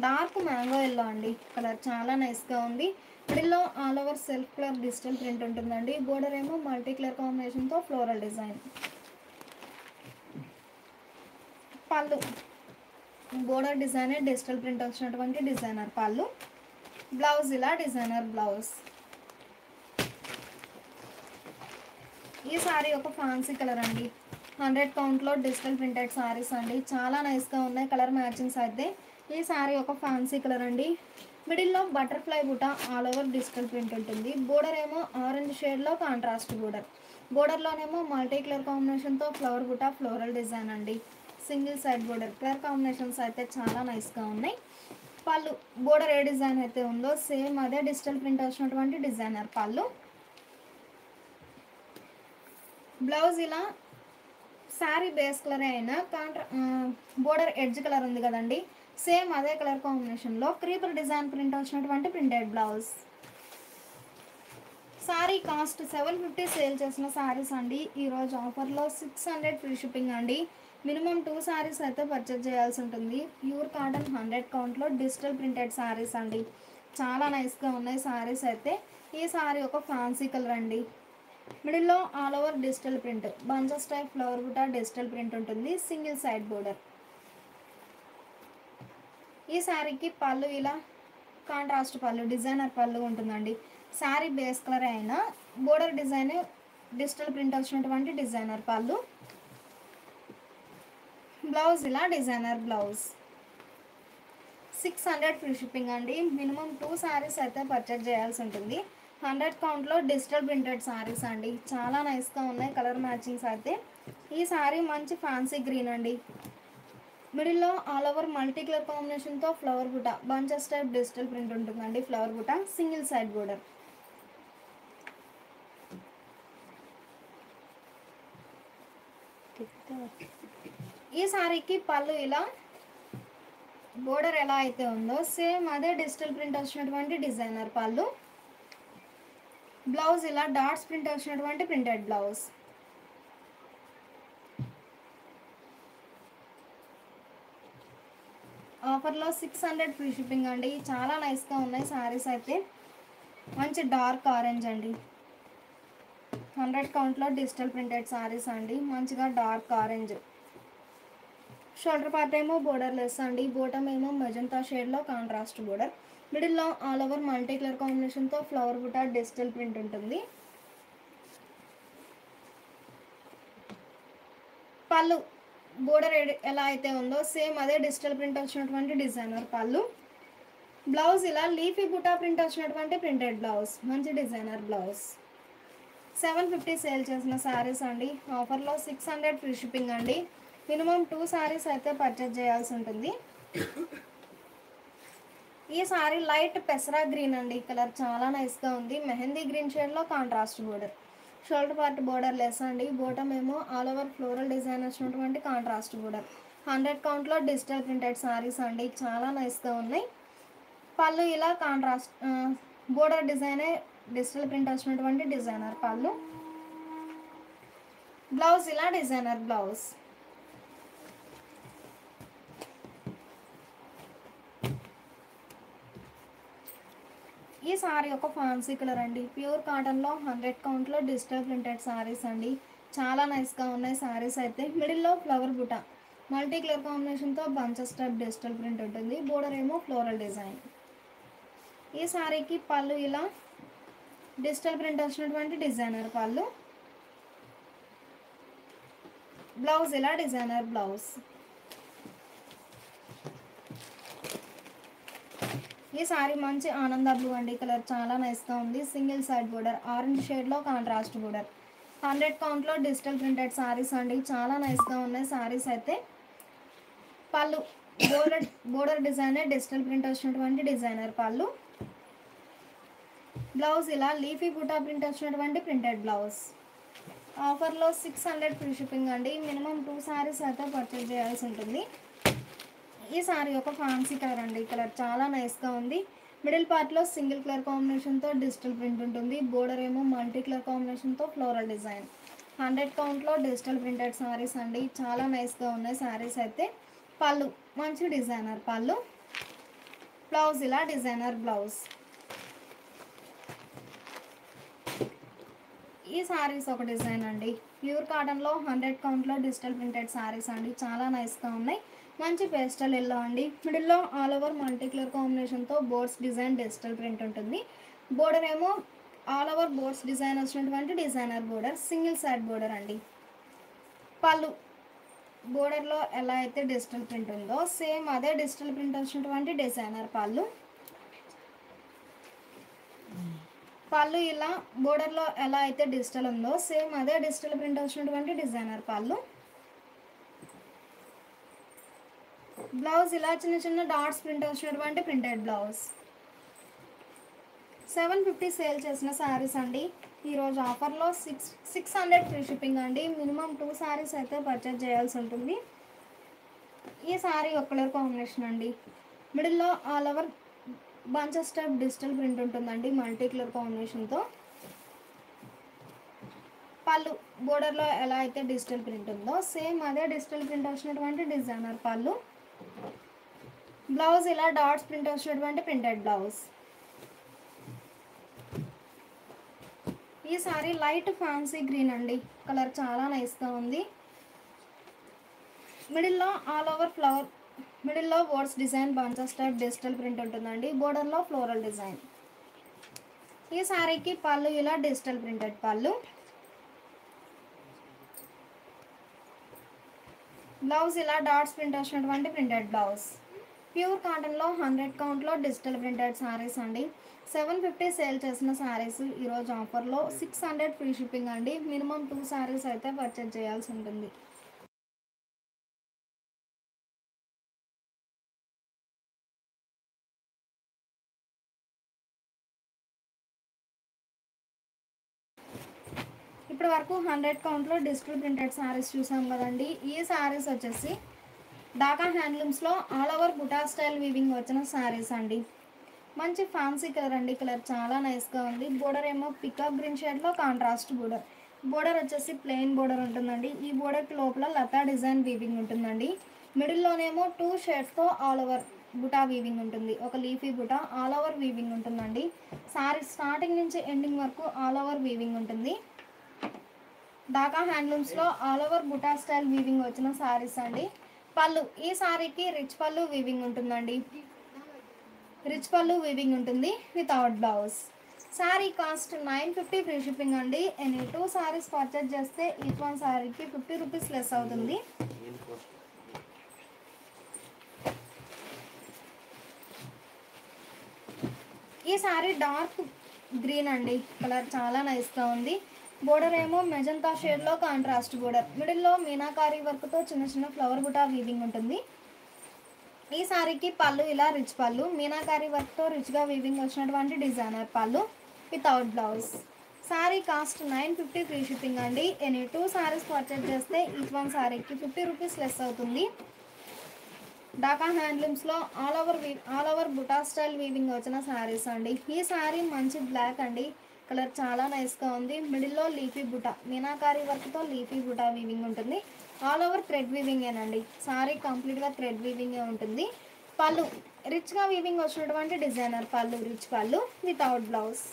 డార్క్ మ్యాంగో ఎల్లో అండి. కలర్ చాలా నైస్గా ఉంది. మిడిల్లో all over self colour digital print ఉంటుందండి. బోర్డర్ ఏమో మల్టీ కలర్ కాంబినేషన్తో ఫ్లోరల్ డిజైన్. పళ్ళు బోర్డర్ డిజైన్ డిజిటల్ ప్రింట్ వచ్చినటువంటి డిజైనర్ పళ్ళు. బ్లౌజ్ ఇలా డిజైనర్ బ్లౌజ్. ఈ శారీ ఒక ఫ్యాన్సీ కలర్ అండి. 100 కౌంట్లో డిజిటల్ ప్రింటెడ్ శారీస్ అండి. చాలా నైస్గా ఉన్నాయి కలర్ మ్యాచింగ్స్ అయితే. ఈ శారీ ఒక ఫ్యాన్సీ కలర్ అండి. మిడిల్లో బటర్ఫ్లై బుట్ట ఆల్ ఓవర్ డిజిటల్ ప్రింట్ ఉంటుంది. బోర్డర్ ఏమో ఆరెంజ్ షేడ్లో కాంట్రాస్ట్ బోర్డర్. బోర్డర్లోనేమో మల్టీ కలర్ కాంబినేషన్తో ఫ్లవర్ బుట్ట ఫ్లోరల్ డిజైన్ అండి. Single side border. Colour combinations అయితే చాలా నైస్గా ఉన్నాయి. పళ్ళు బోర్డర్ ఏ డిజైన్ అయితే ఉందో సేమ్ అదే డిజిటల్ ప్రింట్ వచ్చినటువంటి డిజైనర్ పళ్ళు. బ్లౌజ్ ఇలా శారీ బేస్ కలర్ అయినా బోర్డర్ ఎడ్జ్ కలర్ ఉంది కదండి, సేమ్ అదే కలర్ కాంబినేషన్లో క్రీపర్ డిజైన్ ప్రింట్ వచ్చినటువంటి printed blouse. Sari cost 750 sale చేసిన శారీస్ అండి. ఈరోజు ఆఫర్లో 600 ఫ్రీ షిప్పింగ్ అండి. మినిమం 2 శారీస్ అయితే పర్చేజ్ చేయాల్సి ఉంటుంది. ప్యూర్ కాటన్ 100 కౌంట్లో డిజిటల్ ప్రింటెడ్ శారీస్ అండి. చాలా నైస్గా ఉన్నాయి శారీస్ అయితే. ఈ శారీ ఒక ఫ్యాన్సీ కలర్ అండి. మిడిల్లో all over digital print, bunches type flower బుట్ట డిజిటల్ ప్రింట్ ఉంటుంది. Single side border. ఈ శారీకి పళ్ళు ఇలా కాంట్రాస్ట్ పళ్ళు డిజైనర్ పళ్ళు ఉంటుందండి. శారీ బేస్ కలర్ అయినా బోర్డర్ డిజైన్ డిజిటల్ ప్రింట్ వచ్చినటువంటి డిజైనర్ పళ్ళు. బ్లౌజ్ ఇలా డిజైనర్ బ్లౌజ్. 600 ఫ్రీ షిప్పింగ్ అండి. మినిమం 2 శారీస్ అయితే పర్చేజ్ చేయాల్సి ఉంటుంది. 100 కౌంట్లో డిజిటల్ ప్రింటెడ్ శారీస్ అండి. చాలా నైస్గా ఉన్నాయి కలర్ మ్యాచింగ్స్ అయితే. ఈ శారీ మంచి ఫ్యాన్సీ గ్రీన్ అండి. మిడిల్లో ఆల్ ఓవర్ మల్టీ కలర్ కాంబినేషన్తో ఫ్లవర్ బుట్ట బంచెస్ టైప్ డిజిటల్ ప్రింట్ ఉంటుందండి. ఫ్లవర్ బుట్ట సింగిల్ సైడ్ బోర్డర్. ఈ శారీకి పళ్ళు ఇలా బోర్డర్ ఎలా అయితే ఉందో సేమ్ అదే డిజిటల్ ప్రింట్ వచ్చినటువంటి డిజైనర్ పళ్ళు. బ్లౌజ్ ఇలా డాట్స్ ప్రింట్ వచ్చినటువంటి ప్రింటెడ్ బ్లౌజ్. ఆఫర్లో 600 ఫ్రీ షిప్పింగ్ అండి. చాలా నైస్గా ఉన్నాయి శారీస్ అయితే. మంచి డార్క్ ఆరెంజ్ అండి. 100 కౌంట్లో డిజిటల్ ప్రింటెడ్ శారీస్ అండి. మంచిగా డార్క్ ఆరెంజ్. షోల్డర్ పార్ట్ ఏమో బోర్డర్ లెస్ అండి. బోటమ్ ఏమో మెజంతా షేడ్లో కాంట్రాస్ట్ బోర్డర్. మిడిల్లో ఆల్ ఓవర్ మల్టీ కలర్ కాంబినేషన్తో ఫ్లవర్ బుట్ట డిజిటల్ ప్రింట్ ఉంటుంది. పళ్ళు బోర్డర్ ఎలా అయితే ఉందో సేమ్ అదే డిజిటల్ ప్రింట్ వచ్చినటువంటి డిజైనర్ పళ్ళు. బ్లౌజ్ ఇలా లీఫీ బుటా ప్రింట్ వచ్చినటువంటి ప్రింటెడ్ బ్లౌజ్. మంచి డిజైనర్ బ్లౌజ్. 750 సేల్ చేసిన శారీస్ అండి. ఆఫర్లో 600 ఫ్రీ షిప్పింగ్ అండి. మినిమం 2 శారీస్ అయితే పర్చేజ్ చేయాల్సి ఉంటుంది. ఈ సారీ లైట్ పెసరా గ్రీన్ అండి. కలర్ చాలా నైస్గా ఉంది. మెహందీ గ్రీన్ షేడ్లో contrast border, shoulder part borderless అండి. బోటమ్ ఏమో ఆల్ ఓవర్ ఫ్లోరల్ డిజైన్ వచ్చినటువంటి కాంట్రాస్ట్ బోర్డర్. 100 కౌంట్లో డిజిటల్ ప్రింటెడ్ సారీస్ అండి. చాలా నైస్గా ఉన్నాయి. పళ్ళు ఇలా కాంట్రాస్ట్ బోర్డర్ డిజైనే డిజిటల్ ప్రింట్ వచ్చినటువంటి డిజైనర్ పళ్ళు. బ్లౌజ్ ఇలా డిజైనర్ బ్లౌజ్. ఈ సారీ ఒక ఫ్యాన్సీ కలర్ అండి. ప్యూర్ కాటన్లో 100 కౌంట్లో డిజిటల్ ప్రింటెడ్ సారీస్ అండి. చాలా నైస్గా ఉన్నాయి సారీస్ అయితే. మిడిల్లో ఫ్లవర్ బుట్ట మల్టీ కలర్ కాంబినేషన్తో బంచెస్ టైప్ డిజిటల్ ప్రింట్ ఉంటుంది. బోర్డర్ ఏమో ఫ్లోరల్ డిజైన్. ఈ సారీకి పళ్ళు ఇలా డిజిటల్ ప్రింట్ వచ్చినటువంటి డిజైనర్ పళ్ళు. బ్లౌజ్ ఇలా డిజైనర్ బ్లౌజ్. ఈ సారీ మంచి ఆనంద బ్లూ అండి. కలర్ చాలా నైస్గా ఉంది. సింగిల్ సైడ్ బోర్డర్ ఆరెంజ్ షేడ్లో కాంట్రాస్ట్ బోర్డర్. 100 కౌంట్లో డిజిటల్ ప్రింటెడ్ సారీస్ అండి. చాలా నైస్గా ఉన్నాయి సారీస్ అయితే. పళ్ళు బోర్డర్ డిజైనే డిజిటల్ ప్రింట్ వచ్చినటువంటి డిజైనర్ పళ్ళు. బ్లౌజ్ ఇలా లీఫీ బూటా ప్రింట్ వచ్చినటువంటి ప్రింటెడ్ బ్లౌజ్. ఆఫర్లో 600 ఫ్రీ షిప్పింగ్ అండి. మినిమం 2 సారీస్ అయితే పర్చేజ్ చేయాల్సి ఉంటుంది. ఈ సారీ ఒక ఫ్యాన్సీ కలర్ అండి. కలర్ చాలా నైస్గా ఉంది. మిడిల్ పార్ట్లో సింగిల్ కలర్ కాంబినేషన్తో డిజిటల్ ప్రింట్ ఉంటుంది. బోర్డర్ ఏమో మల్టీ కలర్ కాంబినేషన్తో ఫ్లోరల్ డిజైన్. 100 కౌంట్లో డిజిటల్ ప్రింటెడ్ సారీస్ అండి. చాలా నైస్గా ఉన్నాయి సారీస్ అయితే. పళ్ళు మంచి డిజైనర్ పళ్ళు. బ్లౌజ్ ఇలా డిజైనర్ బ్లౌజ్. ఈ సారీస్ ఒక డిజైన్ అండి. ప్యూర్ కాటన్లో 100 కౌంట్లో డిజిటల్ ప్రింటెడ్ సారీస్ అండి. చాలా నైస్గా ఉన్నాయి. మంచి పేస్టల్ ఎల్లో అండి. మిడిల్లో ఆల్ ఓవర్ మల్టీ కలర్ కాంబినేషన్తో బోర్డ్స్ డిజైన్ డిజిటల్ ప్రింట్ ఉంటుంది. బోర్డర్ ఏమో ఆల్ ఓవర్ బోర్డ్స్ డిజైన్ వచ్చినటువంటి designer border. Single side border అండి. పళ్ళు బోర్డర్లో ఎలా అయితే డిజిటల్ ప్రింట్ ఉందో సేమ్ అదే డిజిటల్ ప్రింట్ వచ్చినటువంటి డిజైనర్ పళ్ళు. పళ్ళు ఇలా బోర్డర్లో ఎలా అయితే డిజిటల్ ఉందో సేమ్ అదే డిజిటల్ ప్రింట్ వచ్చినటువంటి డిజైనర్ పళ్ళు. బ్లౌజ్ ఇలా చిన్న చిన్న డాట్స్ ప్రింట్ వచ్చినటువంటి ప్రింటెడ్ బ్లౌజ్. 750 సేల్ చేసిన శారీస్ అండి. ఈరోజు ఆఫర్లో 600 ఫ్రీ షిప్పింగ్ అండి. మినిమం 2 శారీస్ అయితే పర్చేజ్ చేయాల్సి ఉంటుంది. ఈ శారీ ఒక కలర్ కాంబినేషన్ అండి. మిడిల్లో all over bunches type digital print ఉంటుందండి మల్టీ కలర్ కాంబినేషన్తో. పళ్ళు బోర్డర్లో ఎలా అయితే డిజిటల్ ప్రింట్ ఉందో సేమ్ అదే డిజిటల్ ప్రింట్ వచ్చినటువంటి డిజైనర్ పళ్ళు. బ్లౌజ్ ఇలా డాట్స్ ప్రింట్ వచ్చినటువంటి ప్రింటెడ్ బ్లౌజ్. ఈ సారీ లైట్ ఫ్యాన్సీ గ్రీన్ అండి. కలర్ చాలా నైస్గా ఉంది. మిడిల్లో ఆల్ ఓవర్ ఫ్లవర్ మిడిల్లో words design bunches type digital print ఉంటుందండి. బోర్డర్లో ఫ్లోరల్ డిజైన్. ఈ సారీకి పళ్ళు ఇలా డిజిటల్ ప్రింటెడ్ పళ్ళు. బ్లౌజ్ ఇలా డాట్స్ ప్రింట్ వచ్చినటువంటి ప్రింటెడ్ బ్లౌజ్. ప్యూర్ కాటన్లో 100 కౌంట్లో డిజిటల్ ప్రింటెడ్ సారీస్ అండి. 750 సేల్ చేసిన సారీస్ ఈరోజు ఆఫర్లో 600 ఫ్రీ షిప్పింగ్ అండి. మినిమం 2 సారీస్ అయితే పర్చేజ్ చేయాల్సి ఉంటుంది. ఇప్పటి వరకు 100 కౌంట్లో డిజిటల్ ప్రింటెడ్ సారీస్ చూసాం కదండి. ఈ సారీస్ వచ్చేసి ఢాకా హ్యాండ్లూమ్స్లో ఆల్ ఓవర్ బుటా స్టైల్ వీవింగ్ వచ్చిన సారీస్ అండి. మంచి ఫ్యాన్సీ కలర్ అండి. కలర్ చాలా నైస్గా ఉంది. బోర్డర్ ఏమో పికాక్ గ్రీన్ షేడ్లో కాంట్రాస్ట్ బోర్డర్. బోర్డర్ వచ్చేసి ప్లెయిన్ బోర్డర్ ఉంటుందండి. ఈ బోర్డర్కి లోపల లతా డిజైన్ వీవింగ్ ఉంటుందండి. మిడిల్లోనేమో 2 షేడ్స్తో ఆల్ ఓవర్ బుటా వీవింగ్ ఉంటుంది. ఒక లీఫీ బుటా ఆల్ ఓవర్ వీవింగ్ ఉంటుందండి. సారీ స్టార్టింగ్ నుంచి ఎండింగ్ వరకు ఆల్ ఓవర్ వీవింగ్ ఉంటుంది. ఢాకా హ్యాండ్లూమ్స్లో ఆల్ ఓవర్ బుటా స్టైల్ వీవింగ్ వచ్చిన సారీస్ అండి. పళ్ళు ఈ సారీకి రిచ్ పళ్ళు వీవింగ్ ఉంటుందండి. రిచ్ పళ్ళు వీవింగ్ ఉంటుంది without blouse. Sari cost 950 free shipping అండి. ఎనీ 2 సారీస్ పర్చేజ్ చేస్తే ఈచ్ వన్ సారీకి 50 రూపీస్ లెస్ అవుతుంది. ఈ సారీ డార్క్ గ్రీన్ అండి. కలర్ చాలా నైస్గా ఉంది. బోర్డర్ ఏమో మెజంతా షేడ్లో కాంట్రాస్ట్ బోర్డర్, మిడిల్లో మీనాకారి వర్క్తో చిన్న చిన్న ఫ్లవర్ బుటా వీవింగ్ ఉంటుంది. ఈ సారీకి పళ్ళు ఇలా రిచ్ పళ్ళు, మీనాకారి వర్క్తో రిచ్గా వీవింగ్ వచ్చినటువంటి డిజైనర్ పళ్ళు without blouse. Sari cost 950 free shipping అండి. ఎనీ 2 సారీస్ పర్చేజ్ చేస్తే ఈచ్ వన్ సారీకి 50 రూపీస్ లెస్ అవుతుంది. ఢాకా హ్యాండ్లూమ్స్లో ఆల్ ఓవర్ బుటా స్టైల్ వీవింగ్ వచ్చిన సారీస్ అండి. ఈ సారీ మంచి బ్లాక్ అండి, కలర్ చాలా నైస్గా ఉంది. మిడిల్లో లీఫీ బుటా, మీనాకారి వర్క్తో లీఫీ బుటా వీవింగ్ ఉంటుంది. ఆల్ ఓవర్ థ్రెడ్ వీవింగేనండి, సారీ కంప్లీట్గా థ్రెడ్ వీవింగే ఉంటుంది. పళ్ళు రిచ్గా వీవింగ్ వచ్చినటువంటి డిజైనర్ పళ్ళు, రిచ్ పళ్ళు వితౌట్ బ్లౌజ్.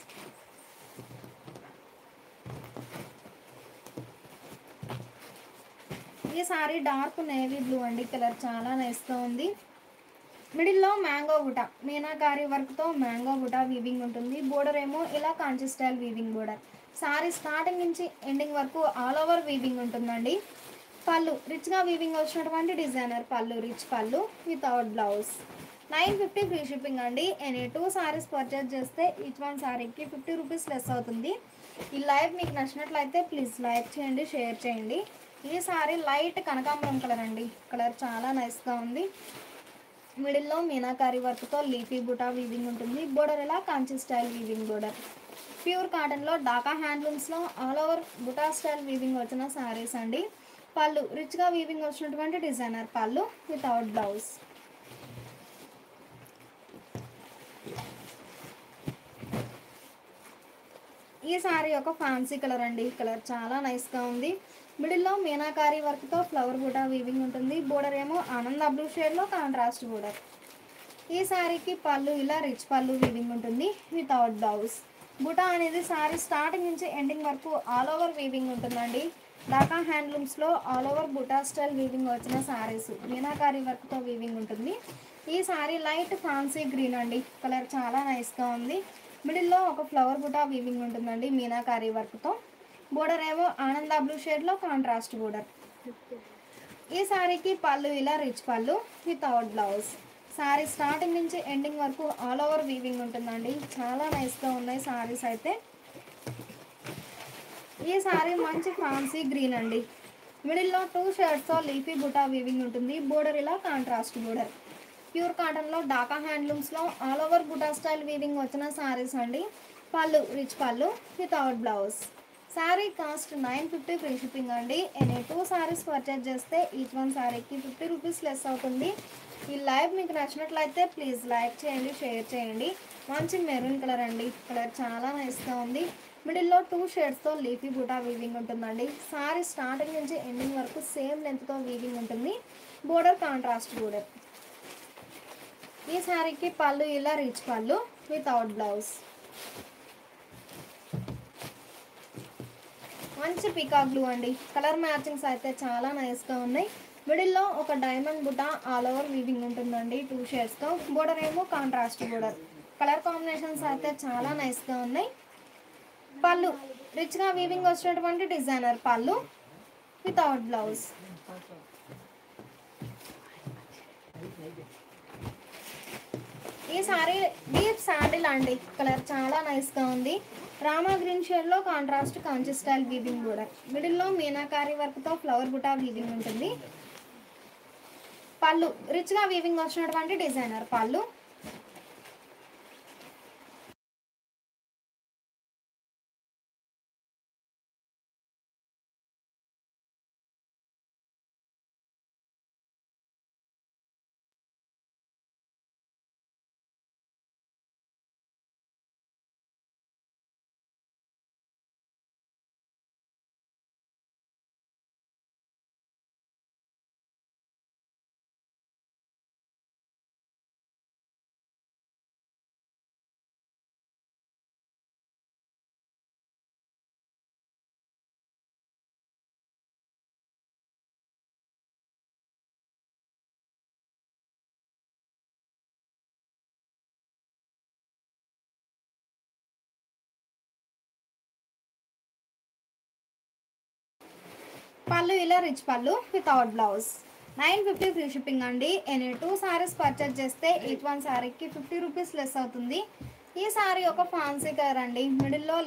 ఈ సారీ డార్క్ నేవీ బ్లూ అండి, కలర్ చాలా నైస్గా ఉంది. మిడిల్లో మ్యాంగో బుటా, మీనాకారి వర్క్తో మ్యాంగో బుటా వీవింగ్ ఉంటుంది. బోర్డర్ ఏమో ఇలా Kanchi style weaving border. Sorry starting నుంచి ఎండింగ్ వరకు ఆల్ ఓవర్ వీవింగ్ ఉంటుందండి. పళ్ళు రిచ్గా వీవింగ్ వచ్చినటువంటి డిజైనర్ పళ్ళు, రిచ్ పళ్ళు వితౌట్ బ్లౌజ్. 950 ఫ్రీ షిప్పింగ్ అండి. ఎనీ 2 సారీస్ పర్చేజ్ చేస్తే ఈచ్ వన్ సారీకి 50 రూపీస్ లెస్ అవుతుంది. ఈ లైవ్ మీకు నచ్చినట్లయితే ప్లీజ్ లైక్ చేయండి, షేర్ చేయండి. ఈ సారీ లైట్ కనకాంబరం కలర్ అండి, కలర్ చాలా నైస్గా ఉంది. మిడిల్లో మీనాకారి వర్క్తో లీఫీ బుటా వీవింగ్ ఉంటుంది. బోర్డర్ ఇలా Kanchi style weaving border. Pure కాటన్లో ఢాకా హ్యాండ్లూమ్స్లో ఆల్ ఓవర్ బుటా స్టైల్ వీవింగ్ వచ్చిన సారీస్ అండి. పళ్ళు రిచ్గా వీవింగ్ వచ్చినటువంటి డిజైనర్ పళ్ళు వితౌట్ బ్లౌజ్. ఈ సారీ ఒక ఫ్యాన్సీ కలర్ అండి, కలర్ చాలా నైస్గా ఉంది. మిడిల్లో మీనాకారి వర్క్తో ఫ్లవర్ బుటా వీవింగ్ ఉంటుంది. బోర్డర్ ఏమో ఆనంద బ్లూ షేడ్లో కాంట్రాస్ట్ బోర్డర్. ఈ సారీకి పళ్ళు ఇలా రిచ్ పళ్ళు వీవింగ్ ఉంటుంది వితౌట్ బ్లౌజ్. బుటా అనేది సారీ స్టార్టింగ్ నుంచి ఎండింగ్ వరకు ఆల్ ఓవర్ వీవింగ్ ఉంటుందండి. ఢాకా హ్యాండ్లూమ్స్లో ఆల్ ఓవర్ బుటా స్టైల్ వీవింగ్ వచ్చిన సారీస్, మీనాకారి వర్క్తో వీవింగ్ ఉంటుంది. ఈ సారీ లైట్ ఫ్యాన్సీ గ్రీన్ అండి, కలర్ చాలా నైస్గా ఉంది. మిడిల్లో ఒక ఫ్లవర్ బుటా వీవింగ్ ఉంటుందండి మీనాకారి వర్క్తో. బోర్డర్ ఏమో ఆనంద బ్లూ షేడ్లో కాంట్రాస్ట్ బోర్డర్. ఈ సారీకి పళ్ళు ఇలా రిచ్ పళ్ళు వితౌట్ బ్లౌజ్. సారీ స్టార్టింగ్ నుంచి ఎండింగ్ వరకు ఆల్ ఓవర్ వీవింగ్ ఉంటుందండి, చాలా నైస్గా ఉన్నాయి సారీస్ అయితే. ఈ సారీ మంచి ఫ్యాన్సీ గ్రీన్ అండి, మిడిల్లో 2 షేడ్స్తో లీఫీ బుటా వీవింగ్ ఉంటుంది. బోర్డర్ ఇలా కాంట్రాస్ట్ బోర్డర్. ప్యూర్ కాటన్లో ఢాకా హ్యాండ్లూమ్స్లో ఆల్ ఓవర్ బుటా స్టైల్ వీవింగ్ వచ్చిన సారీస్ అండి. పళ్ళు రిచ్ పళ్ళు without blouse. Sari cost 950 free shipping అండి. ఎనీ 2 సారీస్ పర్చేజ్ చేస్తే ఈచ్ వన్ సారీకి 50 రూపీస్ లెస్ అవుతుంది. ఈ లైవ్ మీకు నచ్చినట్లయితే ప్లీజ్ లైక్ చేయండి, షేర్ చేయండి. మంచి మెరూన్ కలర్ అండి, కలర్ చాలా నైస్గా ఉంది. మిడిల్లో 2 షేడ్స్తో లీఫీ బుటా వీవింగ్ ఉంటుందండి. సారీ స్టార్టింగ్ నుంచి ఎండింగ్ వరకు సేమ్ లెంత్తో వీవింగ్ ఉంటుంది. Border contrast border. ఈ సారీకి పళ్ళు ఇలా రిచ్ పళ్ళు వితౌట్ బ్లౌజ్. మంచి పీకాక్ బ్లూ అండి, కలర్ మ్యాచింగ్స్ అయితే చాలా నైస్గా ఉన్నాయి. మిడిల్లో ఒక డైమండ్ బుటా ఆల్ ఓవర్ వీవింగ్ ఉంటుందండి 2 షేడ్స్తో. బోర్డర్ ఏమో కాంట్రాస్ట్ బోర్డర్. కలర్ కాంబినేషన్స్ అయితే చాలా నైస్గా ఉన్నాయి. పళ్ళు రిచ్గా వీవింగ్ వచ్చినటువంటి డిజైనర్ పళ్ళు వితౌట్ బ్లౌజ్. ఈ సారీ డీప్ శాండిల్ అండి, కలర్ చాలా నైస్గా ఉంది. రామా గ్రీన్ షేడ్లో కాంట్రాస్ట్ కాంచి స్టైల్ వీవింగ్ బోర్డర్. మిడిల్లో మీనాకారి వర్క్తో ఫ్లవర్ బుటా వీవింగ్ ఉంటుంది. పళ్ళు రిచ్గా వీవింగ్ వచ్చినటువంటి డిజైనర్ పళ్ళు. పళ్ళు ఇలా రిచ్ పళ్ళు వితౌట్ బ్లౌజ్. 950 ఫ్రీ షిప్పింగ్ అండి. ఎనీ 2 సారీస్ పర్చేజ్ చేస్తే ఈచ్ వన్ సారీకి 50 రూపీస్ లెస్ అవుతుంది. ఈ సారీ ఒక ఫ్యాన్సీ కలర్ అండి. మిడిల్లో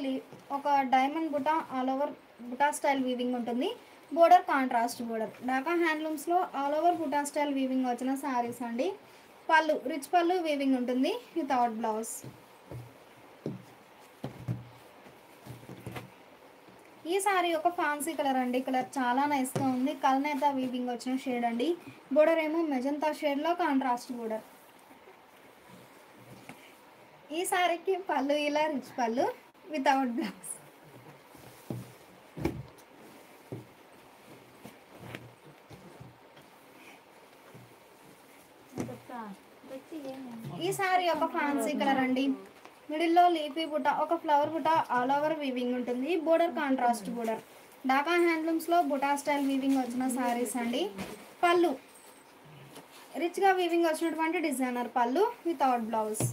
ఒక డైమండ్ బుటా ఆల్ ఓవర్ బుటా స్టైల్ వీవింగ్ ఉంటుంది. Border contrast border. ఢాకా హ్యాండ్లూమ్స్లో ఆల్ ఓవర్ బుటా స్టైల్ వీవింగ్ వచ్చిన శారీస్ అండి. పళ్ళు రిచ్ పళ్ళు వీవింగ్ ఉంటుంది వితౌట్ బ్లౌజ్. ఈ సారీ ఒక ఫ్యాన్సీ కలర్ అండి. కలర్ చాలా నైస్గా ఉంది. కల్నేత వీవింగ్ వచ్చిన షేడ్ అండి. బోర్డర్ ఏమో మెజంతా షేడ్లో కాంట్రాస్ట్ బోర్డర్. ఈ సారీకి పళ్ళు ఇలా రిచ్ పళ్ళు వితౌట్ బ్లౌజ్. ఈ సారీ ఒక ఫ్యాన్సీ కలర్ అండి. మిడిల్లో లీఫీ బుట్ట ఒక ఫ్లవర్ బుట్ట ఆల్ ఓవర్ వీవింగ్ ఉంటుంది. Border contrast border. ఢాకా హ్యాండ్లూమ్స్లో బుటా స్టైల్ వీవింగ్ వచ్చిన సారీస్ అండి. పళ్ళు రిచ్గా వీవింగ్ వచ్చినటువంటి డిజైనర్ పళ్ళు వితౌట్ బ్లౌజ్.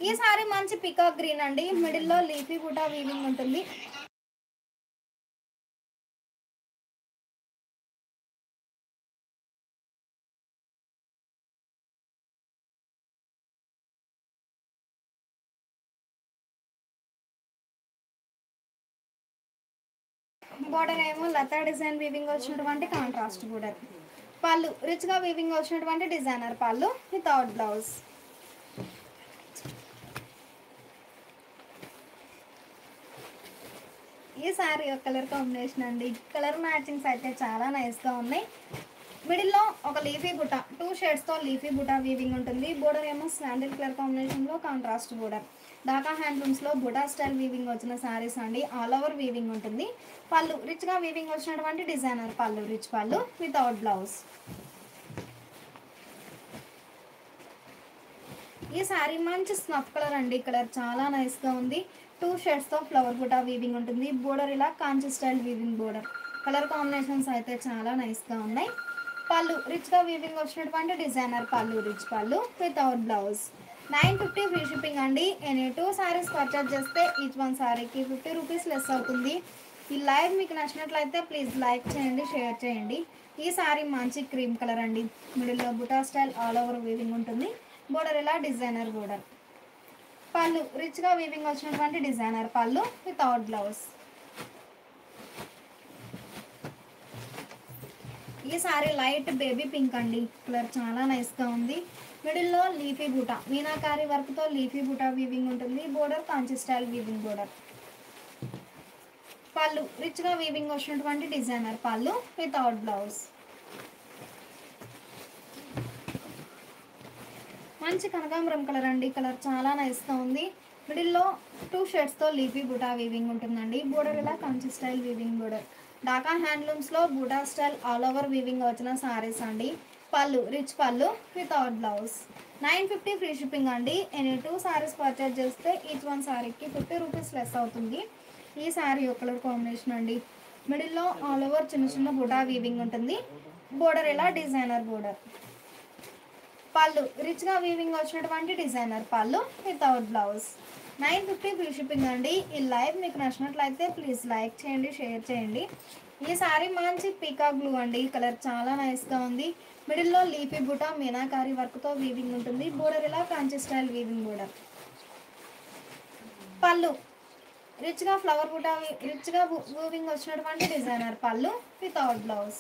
ఈ సారీ మంచి పికాక్ గ్రీన్ అండి. మిడిల్లో లీఫీ బుటా వీవింగ్ ఉంటుంది. బోర్డర్ ఏమో లతా డిజైన్ వీవింగ్ వచ్చినటువంటి కాంట్రాస్ట్ బోర్డర్. పళ్ళు రిచ్గా వీవింగ్ వచ్చినటువంటి డిజైనర్ పళ్ళు వితౌట్ బ్లౌజ్. ఈ సారీ ఒక కలర్ కాంబినేషన్ అండి. కలర్ మ్యాచింగ్స్ అయితే చాలా నైస్గా ఉన్నాయి. మిడిల్లో ఒక లీఫీ బుట్ట 2 షేడ్స్తో లీఫీ బుట్ట వీవింగ్ ఉంటుంది. బోర్డర్ ఏమో శాండిల్ కలర్ కాంబినేషన్లో కాంట్రాస్ట్ బోర్డర్. ఢాకా హ్యాండ్లూమ్స్లో బుటా స్టైల్ వీవింగ్ వచ్చిన శారీస్ అండి. ఆల్ ఓవర్ వీవింగ్ ఉంటుంది. పళ్ళు రిచ్గా వీవింగ్ వచ్చినటువంటి డిజైనర్ పళ్ళు రిచ్ పళ్ళు వితౌట్ బ్లౌజ్. ఈ శారీ మంచి స్నఫ్ కలర్ అండి. కలర్ చాలా నైస్గా ఉంది. 2 షేడ్స్తో ఫ్లవర్ బుటా వీవింగ్ ఉంటుంది. బోర్డర్ ఇలా Kanchi style weaving border. Colour combinations అయితే చాలా నైస్గా ఉన్నాయి. పళ్ళు రిచ్గా వీవింగ్ వచ్చినటువంటి డిజైనర్ పళ్ళు రిచ్ పళ్ళు వితౌట్ బ్లౌజ్. 950 ఫ్రీ షిప్పింగ్ అండి. ఎనీ 2 సారీస్ పర్చేజ్ చేస్తే ఈచ్ వన్ సారీకి 50 రూపీస్ లెస్ అవుతుంది. ఈ లైవ్ మీకు నచ్చినట్లయితే ప్లీజ్ లైక్ చేయండి, షేర్ చేయండి. ఈ సారీ మంచి క్రీమ్ కలర్ అండి. మిడిల్లో బుటా స్టైల్ ఆల్ ఓవర్ వీవింగ్ ఉంటుంది. బోర్డర్ ఇలా డిజైనర్ బోర్డర్. పళ్ళు రిచ్గా వీవింగ్ వచ్చినటువంటి డిజైనర్ పళ్ళు వితౌట్ బ్లౌజ్. ఈ సారీ లైట్ బేబీ పింక్ అండి. కలర్ చాలా నైస్గా ఉంది. మిడిల్లో లీఫీ బూటా మీనాకారి వర్క్తో లీఫీ బూటా వీవింగ్ ఉంటుంది. బోర్డర్ కాంచి స్టైల్ వీవింగ్ బోర్డర్. పళ్ళు రిచ్గా వీవింగ్ వచ్చినటువంటి డిజైనర్ పళ్ళు వితౌట్ బ్లౌజ్. మంచి కనకాంబరం కలర్ అండి. కలర్ చాలా నైస్గా ఉంది. మిడిల్లో 2 షేడ్స్తో లీఫీ బూటా వీవింగ్ ఉంటుందండి. బోర్డర్ ఇలా Kanchi style weaving border. Dhaka హ్యాండ్లూమ్స్లో బూటా స్టైల్ ఆల్ ఓవర్ వీవింగ్ వచ్చిన సారీస్ అండి. పళ్ళు రిచ్ పళ్ళు వితౌట్ బ్లౌజ్. 950 ఫ్రీ షిప్పింగ్ అండి. ఎనీ 2 సారీస్ పర్చేజ్ చేస్తే ఈచ్ వన్ సారీకి 50 రూపీస్ లెస్ అవుతుంది. ఈ సారీ ఒక కలర్ కాంబినేషన్ అండి. మిడిల్లో ఆల్ ఓవర్ చిన్న చిన్న బూటా వీవింగ్ ఉంటుంది. బోర్డర్ ఇలా డిజైనర్ బోర్డర్. పళ్ళు రిచ్గా వీవింగ్ వచ్చినటువంటి డిజైనర్ పళ్ళు వితౌట్ బ్లౌజ్. 950 ఫ్రీ షిప్పింగ్ అండి. ఈ లైవ్ మీకు నచ్చినట్లయితే ప్లీజ్ లైక్ చేయండి, షేర్ చేయండి. ఈ సారీ మంచి పీకాక్ బ్లూ అండి. కలర్ చాలా నైస్గా ఉంది. మిడిల్లో లీఫీ బుటా మీనాకారి వర్క్తో వీవింగ్ ఉంటుంది. బోర్డర్ ఇలా కాంచి స్టైల్ వీవింగ్ బోర్డర్. పళ్ళు రిచ్గా ఫ్లవర్ బుటా రిచ్గా వీవింగ్ వచ్చినటువంటి డిజైనర్ పళ్ళు వితౌట్ బ్లౌజ్.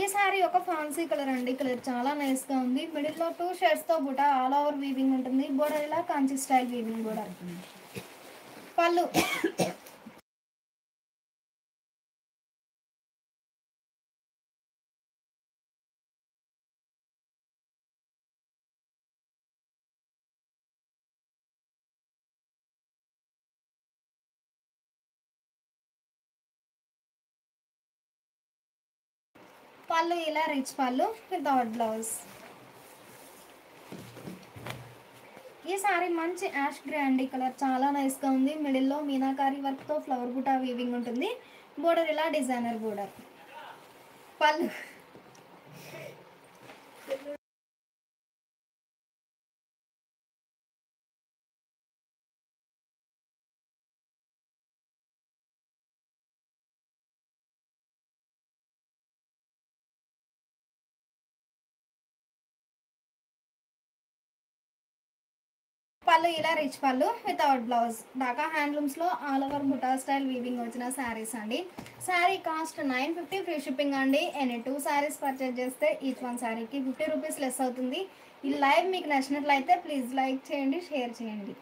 ఈ సారీ ఒక ఫ్యాన్సీ కలర్ అండి. కలర్ చాలా నైస్గా ఉంది. మిడిల్లో 2 షేడ్స్తో బుటా ఆల్ ఓవర్ వీవింగ్ ఉంటుంది. బోర్డర్ ఇలా కాంచి స్టైల్ వీవింగ్ బోర్డర్. పళ్ళు పళ్ళు ఇలా రిచ్ పళ్ళు వితౌట్ బ్లౌజ్. ఈ సారీ మంచి యాష్ గ్రే అండి. కలర్ చాలా నైస్గా ఉంది. మిడిల్లో మీనాకారి వర్క్తో ఫ్లవర్ బుటా వీవింగ్ ఉంటుంది. బోర్డర్ ఇలా డిజైనర్ బోర్డర్. పళ్ళు పళ్ళు ఇలా రిచ్ పళ్ళు వితౌట్ బ్లౌజ్. ఢాకా హ్యాండ్లూమ్స్లో ఆల్ ఓవర్ బుటా స్టైల్ వీవింగ్ వచ్చిన శారీస్ అండి. శారీ కాస్ట్ 950 ఫ్రీ షిప్పింగ్ అండి. ఎనీ 2 శారీస్ పర్చేజ్ చేస్తే ఈచ్ వన్ శారీకి 50 రూపీస్ లెస్ అవుతుంది. ఈ లైవ్ మీకు నచ్చినట్లయితే ప్లీజ్ లైక్ చేయండి, షేర్ చేయండి.